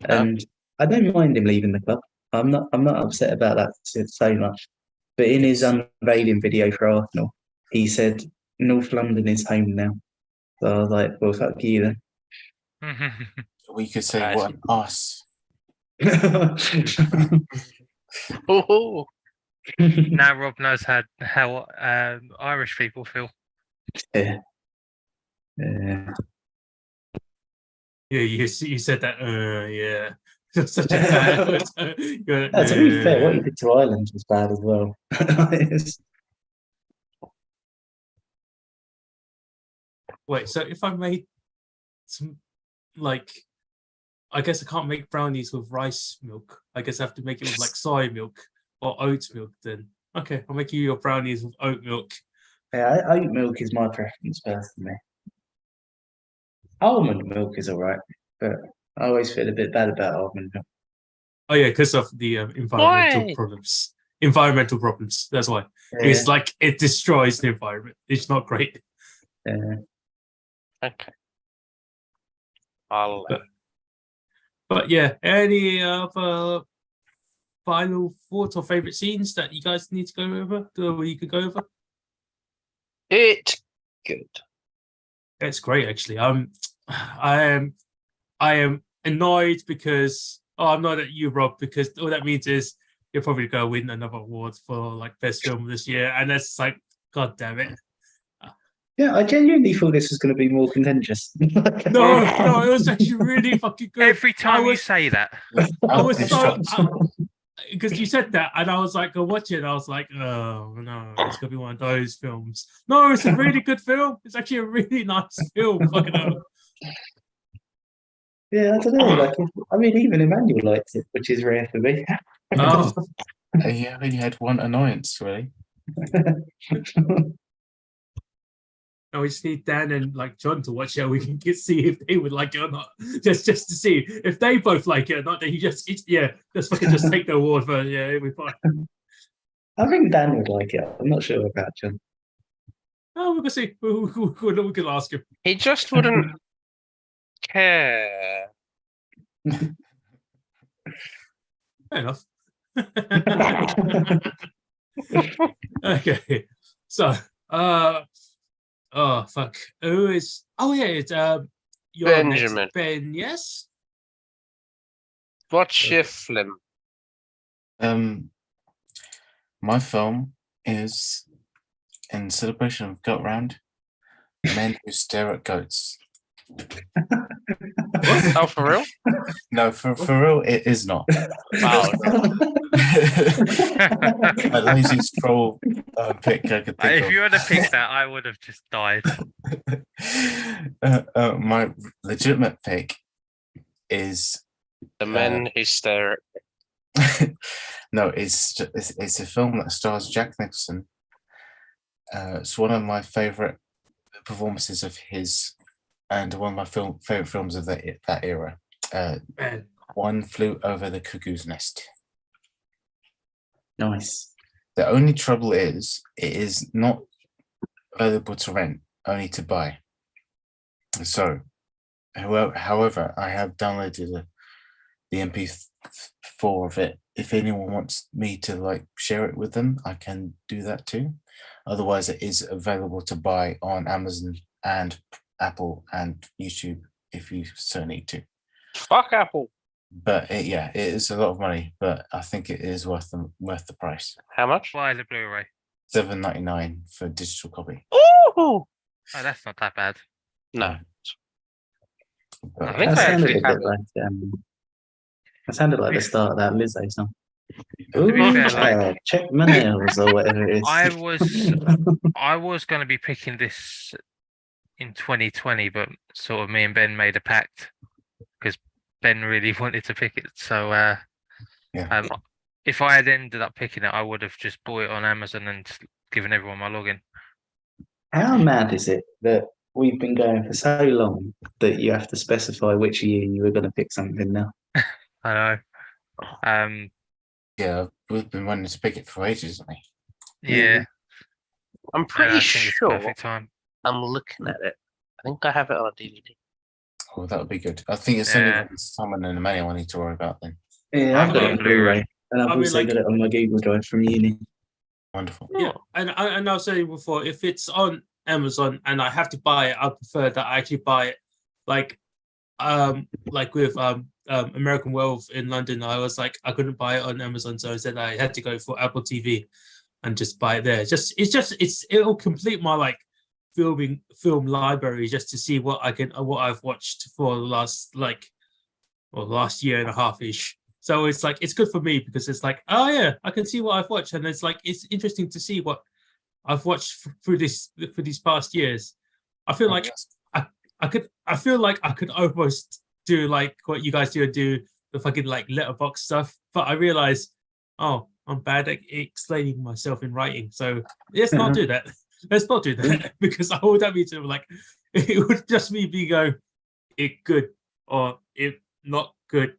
and I don't mind him leaving the club. I'm not upset about that so much. But in his unveiling video for Arsenal, he said North London is home now. So I was like, well, fuck you We could say Right. what an ass. then. Oh, Now Rob knows how Irish people feel. Yeah. Yeah. Yeah, you said that. Yeah, such a bad. To be fair, what he did to Ireland was bad as well. Wait, so if I made some, like, I guess I can't make brownies with rice milk. I guess I have to make it with like soy milk or oat milk. Then okay, I'll make you your brownies with oat milk. Yeah, oat milk is my preference personally. Almond milk is alright, but I always feel a bit bad about almond milk. Oh yeah, because of the environmental Why? problems. Environmental problems. That's why. Yeah, It's like it destroys the environment. It's not great. yeah. okay. I'll But yeah, any other final thoughts or favorite scenes that you guys need to go over? Or you could go over? It's good. It's great, actually. I am annoyed because I'm not at you, Rob, because all that means is you're probably going to win another award for like best film this year, and that's like, god damn it. Yeah, I genuinely thought this was going to be more contentious. No, it was actually really fucking good. Every time you say that, I was It's so shocked. because you said that, and I was like, go watch it. And I was like, oh no, it's gonna be one of those films. No, it's a really good film. It's actually a really nice film. Fucking hell. Yeah, I don't know. Like, I mean, even Emmanuel liked it, which is rare for me. Oh, You only had one annoyance, really. no, we just need Dan and like John to watch it. We can see if they would like it or not. Just to see if they both like it or not. Then you just just fucking just take the award for it'll be fine. I think Dan would like it. I'm not sure about John. Oh, we're gonna see. We can ask him. He just wouldn't care. Fair enough. Okay, so oh fuck, who is? Oh yeah, it's your Benjamin. next Ben. Yes. What's your film? My film is in celebration of Goat Round, Men Who Stare at Goats. Oh, for real? No, for real, it is not. Oh, My laziest troll pick I could think if of. you had to pick that, I would have just died. My legitimate pick is the men who stare. no, it's a film that stars Jack Nicholson. It's one of my favorite performances of his and one of my favorite films of that era. Man. One Flew Over the Cuckoo's Nest. Nice. The only trouble is, it is not available to rent, only to buy. So, however, I have downloaded the MP4 of it. If anyone wants me to like share it with them, I can do that too. Otherwise, it is available to buy on Amazon and Apple and YouTube if you so need to. Fuck Apple. But it is a lot of money, but I think it is worth the price. How much? Buy the Blu-ray. $7.99 for digital copy. Ooh! Oh, that's not that bad. No. But I think That I sounded actually a bit have it. like that sounded like the start of that Lizzo song. To be Ooh, fair, like, child, check my nails or whatever it is. I was going to be picking this in 2020, but sort of me and Ben made a pact because Ben really wanted to pick it. So yeah. if I had ended up picking it, I would have just bought it on Amazon and given everyone my login. How mad is it that we've been going for so long that you have to specify which year you were going to pick something now? I know. Yeah, we've been wanting to pick it for ages, haven't we? Yeah. I'm and pretty I think it's sure perfect time. I'm looking at it. I think I have it on a DVD. Oh, that would be good. I think it's only when someone and the manual I need to worry about then. Yeah, I've got it on Blu-ray, and I've I mean, also like- got it on my Google Drive from uni. Wonderful. Yeah, and I was saying before, if it's on Amazon and I have to buy it, I prefer that I actually buy it. Like with American Wealth in London, I was like I couldn't buy it on Amazon, so I said I had to go for Apple TV and just buy it there. It'll complete my like film library just to see what I've watched for the last year and a half ish. So it's like it's good for me because it's like, oh yeah, I can see what I've watched, and it's like it's interesting to see what I've watched for these past years. I feel like I feel like I could almost do like what you guys do the fucking like letterbox stuff, but I realize, oh, I'm bad at explaining myself in writing, so let's not do that. Let's not do that because I would have me to like it would just be go it good or it not good.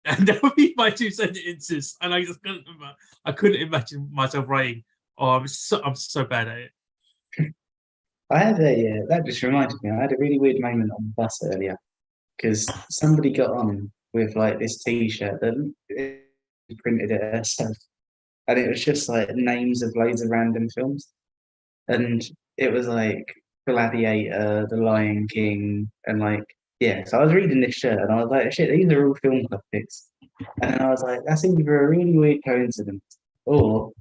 And that would be my 2 sentences, and I just couldn't imagine myself writing. Oh, I'm so bad at it. I had that just reminded me. I had a really weird moment on the bus earlier because somebody got on with like this T-shirt that printed it herself, and it was just like names of loads of random films, and it was like Gladiator, The Lion King, and like yeah. So I was reading this shirt, and I was like, shit, these are all film classics, and then I was like, that's either a really weird coincidence or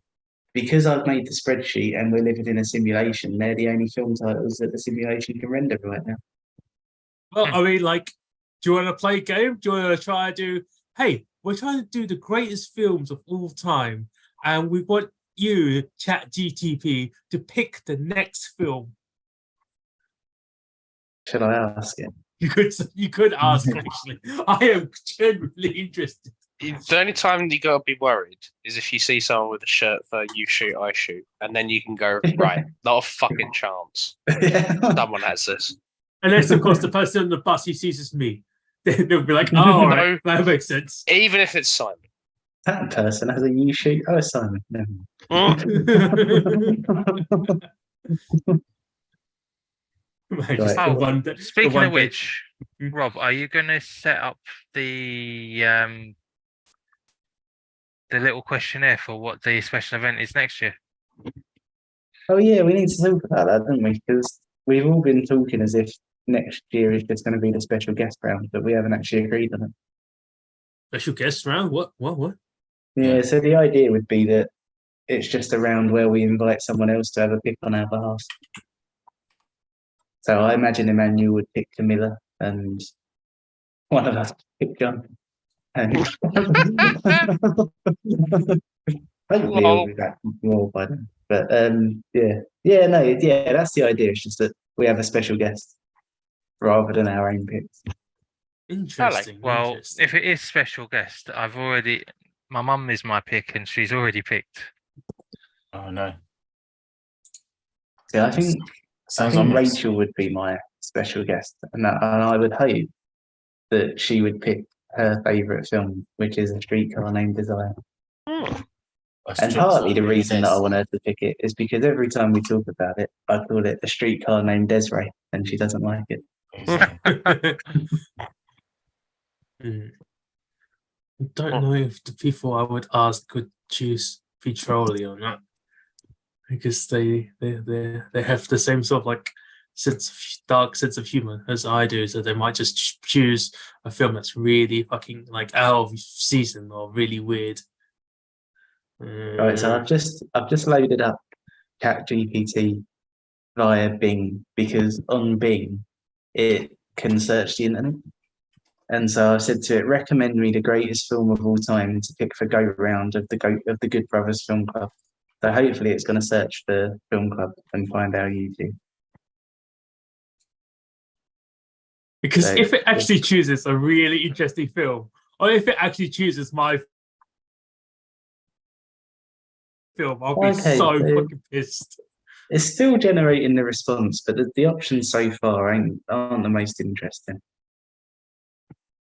because I've made the spreadsheet and we're living in a simulation, they're the only film titles that the simulation can render right now. Well, I mean, like, do you want to play a game? Do you want to try to do? Hey, we're trying to do the greatest films of all time, and we want you, Chat GTP, to pick the next film. Should I ask it? You could ask actually. I am genuinely interested. The only time you gotta be worried is if you see someone with a shirt for "You shoot, I shoot," and then you can go right. Not a fucking chance. Someone has this. Unless, of course, the person on the bus he sees is me. They'll be like, "Oh, all right, that makes sense." Even if it's Simon. That person has a you shoot. Oh, Simon. No. Right, Right. Speaking of which, Rob, are you going to set up the little questionnaire for what the special event is next year? Oh yeah, we need to talk about that, don't we? Because we've all been talking as if next year is just going to be the special guest round, but we haven't actually agreed on it. Special guest round? What? Yeah, so the idea would be that it's just a round where we invite someone else to have a pick on our behalf. So I imagine Emmanuel would pick Camilla and one of us would pick John. And hopefully he'll be back more by then. But that's the idea. It's just that we have a special guest rather than our own picks. Interesting. Well, interesting. if it is special guest, my mum is my pick and she's already picked. Oh no. Yeah, I think Sounds ominous. Rachel would be my special guest, and I would hope that she would pick her favourite film, which is A Streetcar Named Desire. Hmm. And partly the reason that I want her to pick it is because every time we talk about it, I call it A Streetcar Named Desiree, and she doesn't like it. I don't know if the people I would ask could choose Petroli or not, because they have the same sort of like dark sense of humor as I do, so they might just choose a film that's really fucking like out of season or really weird. Right, so I've just loaded up ChatGPT via Bing because on Bing it can search the internet. And so I said to it, recommend me the greatest film of all time to pick for Goat Round of the Good Brothers Film Club. So hopefully it's going to search the film club and find our YouTube. Because So- if it actually chooses a really interesting film, or if it actually chooses my film, I'll be Okay, so so- fucking pissed. It's still generating the response, but the options so far aren't the most interesting.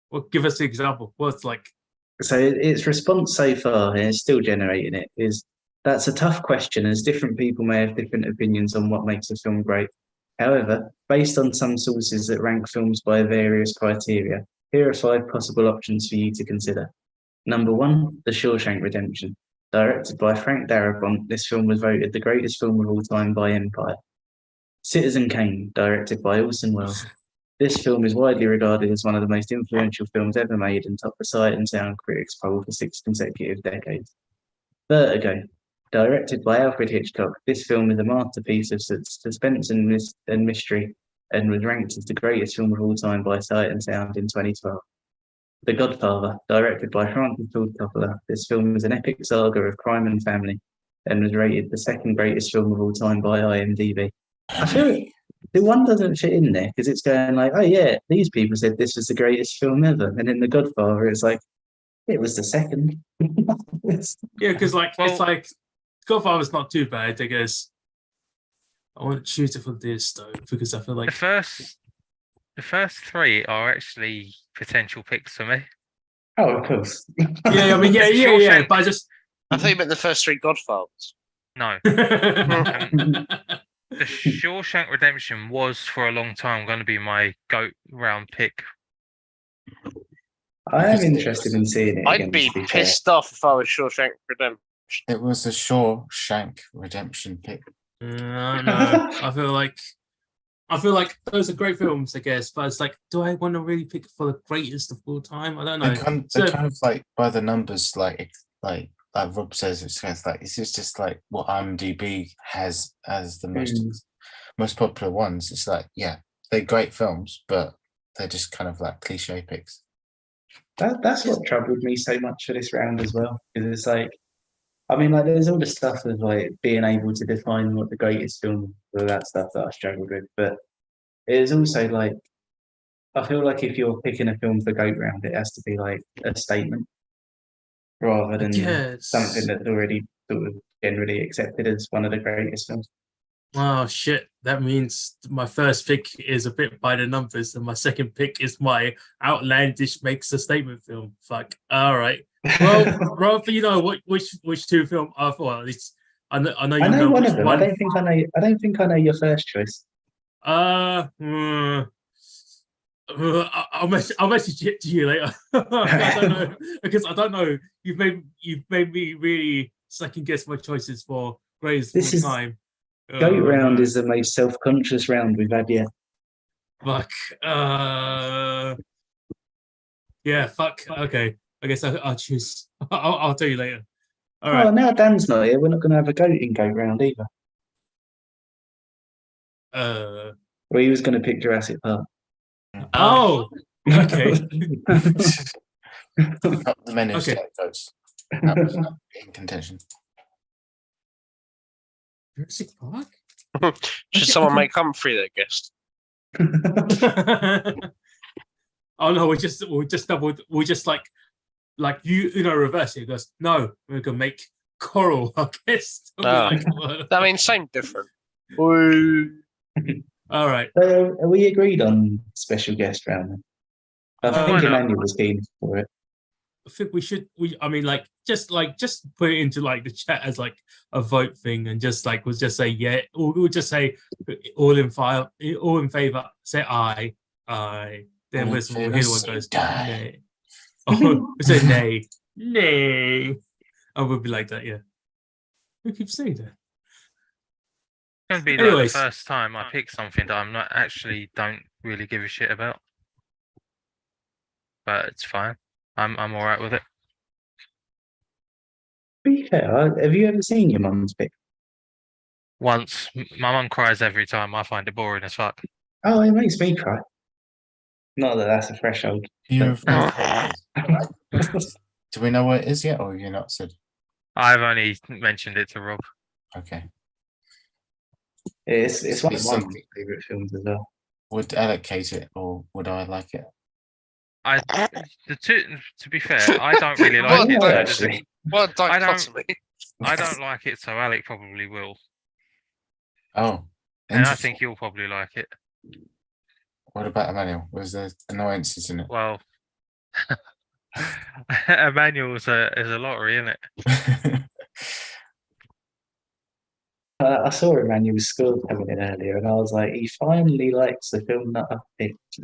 Well, give us an example. What's like? So its response so far, and it's still generating it, is that's a tough question as different people may have different opinions on what makes a film great. However, based on some sources that rank films by various criteria, here are 5 possible options for you to consider. Number 1, The Shawshank Redemption. Directed by Frank Darabont, this film was voted the greatest film of all time by Empire. Citizen Kane, directed by Orson Welles. This film is widely regarded as one of the most influential films ever made and topped the Sight and Sound Critics poll for 6 consecutive decades. Vertigo, directed by Alfred Hitchcock, this film is a masterpiece of suspense and mystery and was ranked as the greatest film of all time by Sight and Sound in 2012. The Godfather, directed by Francis Ford Coppola, this film is an epic saga of crime and family and was rated the 2nd greatest film of all time by IMDb. I feel the one doesn't fit in there because it's going like, oh yeah, these people said this was the greatest film ever, and in The Godfather, it's like it was the 2nd. Yeah, because like it's Well- like Godfather's not too bad. I guess I want to choose it for this though because I feel like The first 3 are actually potential picks for me. Oh, of course. yeah, I mean yeah, Shawshank. but I just I thought you meant the first 3 Godfathers. No, the Shawshank Redemption was for a long time going to be my goat round pick. I am interested in seeing it. I'd again, be to be fair. pissed off if I was Shawshank Redemption. It was a Shawshank Redemption pick. no, I feel like those are great films, I guess, but it's like, do I want to really pick for the greatest of all time? I don't know. They're kind of like by the numbers, like Rob says, it's kind of like it's just like what IMDb has as the most popular ones. It's like, yeah, they're great films, but they're just kind of like cliche picks. That's what troubled me so much for this round as well. Because it's like, I mean, like, there's all the stuff of like being able to define what the greatest film, all that stuff that I struggled with. But it is also like, I feel like if you're picking a film for Goat Round, it has to be like a statement rather than Yes. something that's already sort of generally accepted as one of the greatest films. Oh shit! That means my first pick is a bit by the numbers, and my second pick is my outlandish makes a statement film. Fuck. All right. Well, Rob, you know which 2 film? Well, at least I know you I know one which of them. I don't think I know your first choice. I'll message it to you later. I don't know because I don't know. You've made me really second guess my choices for greatest This of is- all time. Goat Round is the most self-conscious round we've had yet. Fuck. Yeah. Fuck. Okay. I guess I'll choose. I'll tell you later. All right. Oh, now Dan's not here. We're not going to have a goat in Goat Round either. Well, he was going to pick Jurassic Park. Oh. Okay. Not the men who Okay. stay close. That was not in contention. Jurassic Park. Should someone make Humphrey their guest? Oh no, we just doubled. We just like you know reverse it. He goes, no, we're gonna make Coral our guest. Ah. I mean, same different. Ooh. All right. Are we agreed on special guest round? Then? I Why think not? Emmanuel was keen for it. I think we should. I mean, just put it into like the chat as like a vote thing, and just like we'll just say yeah, or we'll just say all in file, all in favor. Say aye, aye. Then All in we'll favour, hear what say goes. die. Nay. Oh, we say nay, nay. And we'll be like that. Yeah. We keep saying that. It's gonna be like Anyways. the first time I pick something that I'm not actually don't really give a shit about. But it's fine. I'm alright with it. To be fair, have you ever seen your mum's pick? Once my mum cries every time. I find it boring as fuck. Oh, it makes me cry. Not that that's a threshold. You have no Oh. ideas. Do we know what it is yet, or have you not said? I've only mentioned it to Rob. Okay. It's one of my Something- favourite films as well. Would allocate it, or would I like it? To be fair, I don't really like Well, it. no, so actually. What I don't- dichotomy? I don't like it, so Alec probably will, Oh, and I interesting. think you'll probably like it. What about Emmanuel? Was there annoyances in it? Well, Emmanuel's is a lottery, isn't it? I saw Emmanuel's score coming in earlier, and I was like, he finally likes the film that I picked.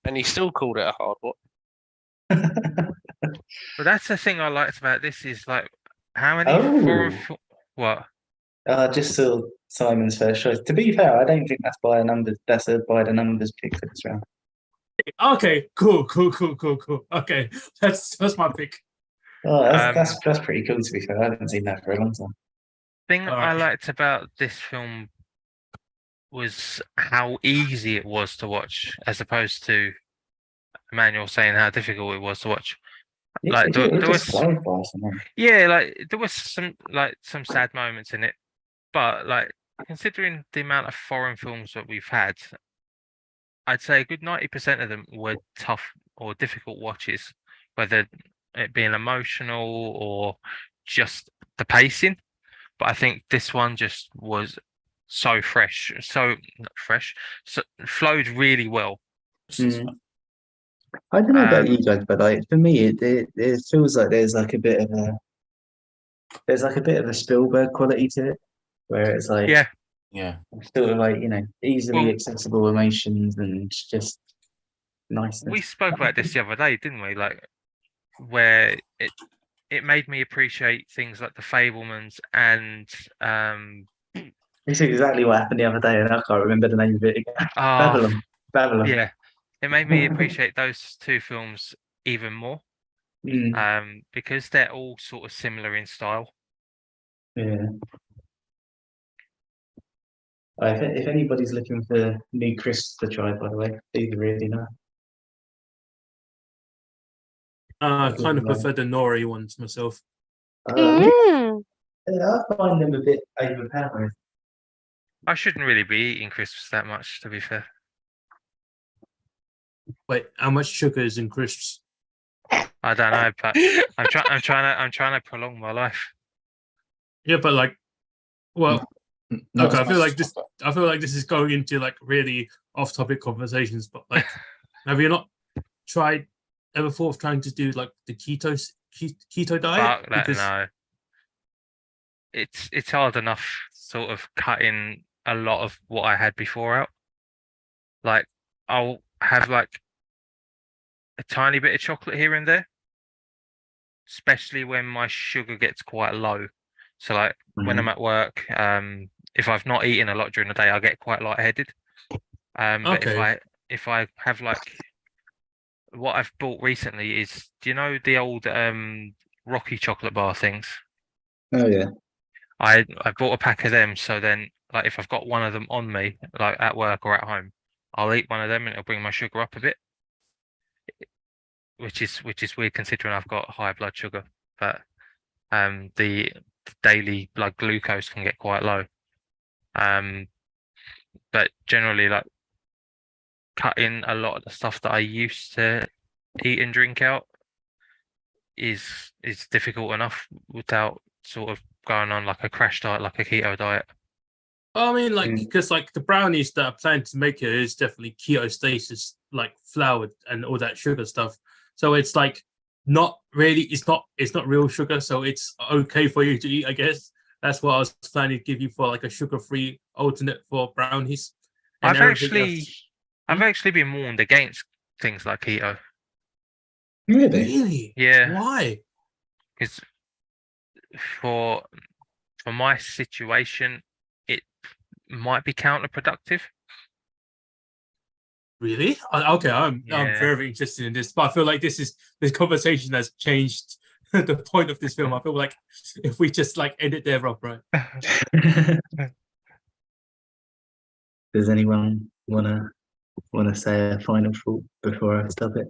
And he still called it a hard one. But that's the thing I liked about this is like how many Oh. what? Just saw Simon's first choice. To be fair, I don't think that's by a numbers. That's a by the numbers pick for this round. Okay. Cool. Okay, that's my pick. Oh, Um, that's pretty cool. To be fair, I haven't seen that for a long time. Thing All I right. liked about this film was how easy it was to watch, as opposed to Emmanuel saying how difficult it was to watch. Like, It there just was- flies by someone. Yeah, like there was some sad moments in it, but like considering the amount of foreign films that we've had, I'd say a good 90% of them were tough or difficult watches, whether it being emotional or just the pacing. But I think this one just was so fresh, so not fresh, so flowed really well. Mm. I don't know about Um, you guys, but like for me, it feels like there's like a bit of a Spielberg quality to it, where it's like Yeah, Yeah. sort of like easily Well- accessible emotions and just niceness. we spoke about this the other day, didn't we? Like where it made me appreciate things like the Fablemans and This is exactly what happened the other day, and I can't remember the name of it again. oh Babylon. yeah, it made me appreciate those two films even more. Mm, Because they're all sort of similar in style. yeah. If anybody's looking for new crisps to try, by the way, these are really nice. I kind of prefer the nori ones myself. Yeah, I find them a bit overpowering. I shouldn't really be eating crisps that much, to be fair. Wait, how much sugar is in crisps? I don't know, but I'm trying to prolong my life. Yeah, but like, well, Not okay. as I feel much like this. chocolate. I feel like this is going into like really off-topic conversations. But like, have you not tried ever thought of trying to do like the keto diet? Fuck that, no. It's hard enough sort of cutting a lot of what I had before out. Like I'll have like a tiny bit of chocolate here and there, especially when my sugar gets quite low. So like when I'm at work, if I've not eaten a lot during the day, I get quite lightheaded. But Okay. if I have like what I've bought recently is, do you know the old Rocky chocolate bar things? Oh yeah. I bought a pack of them, so then like if I've got one of them on me, like at work or at home, I'll eat one of them and it'll bring my sugar up a bit. Which is weird considering I've got high blood sugar, but the daily blood glucose can get quite low. But generally like cutting a lot of the stuff that I used to eat and drink out is difficult enough without sort of going on like a crash diet, like a keto diet. I mean, like, because like the brownies that I plan to make here is definitely ketostasis, like flour and all that sugar stuff. So it's like not really, it's not real sugar, so it's okay for you to eat, I guess. That's what I was planning to give you for like a sugar-free alternate for brownies. And I've actually been warned against things like keto. Really? Yeah, Why? because for my situation, it might be counterproductive. Really? Okay, I'm Yeah. very interested in this, but I feel like this conversation has changed the point of this film. I feel like if we just like end it there, Rob, right? Does anyone wanna say a final thought before I stop it?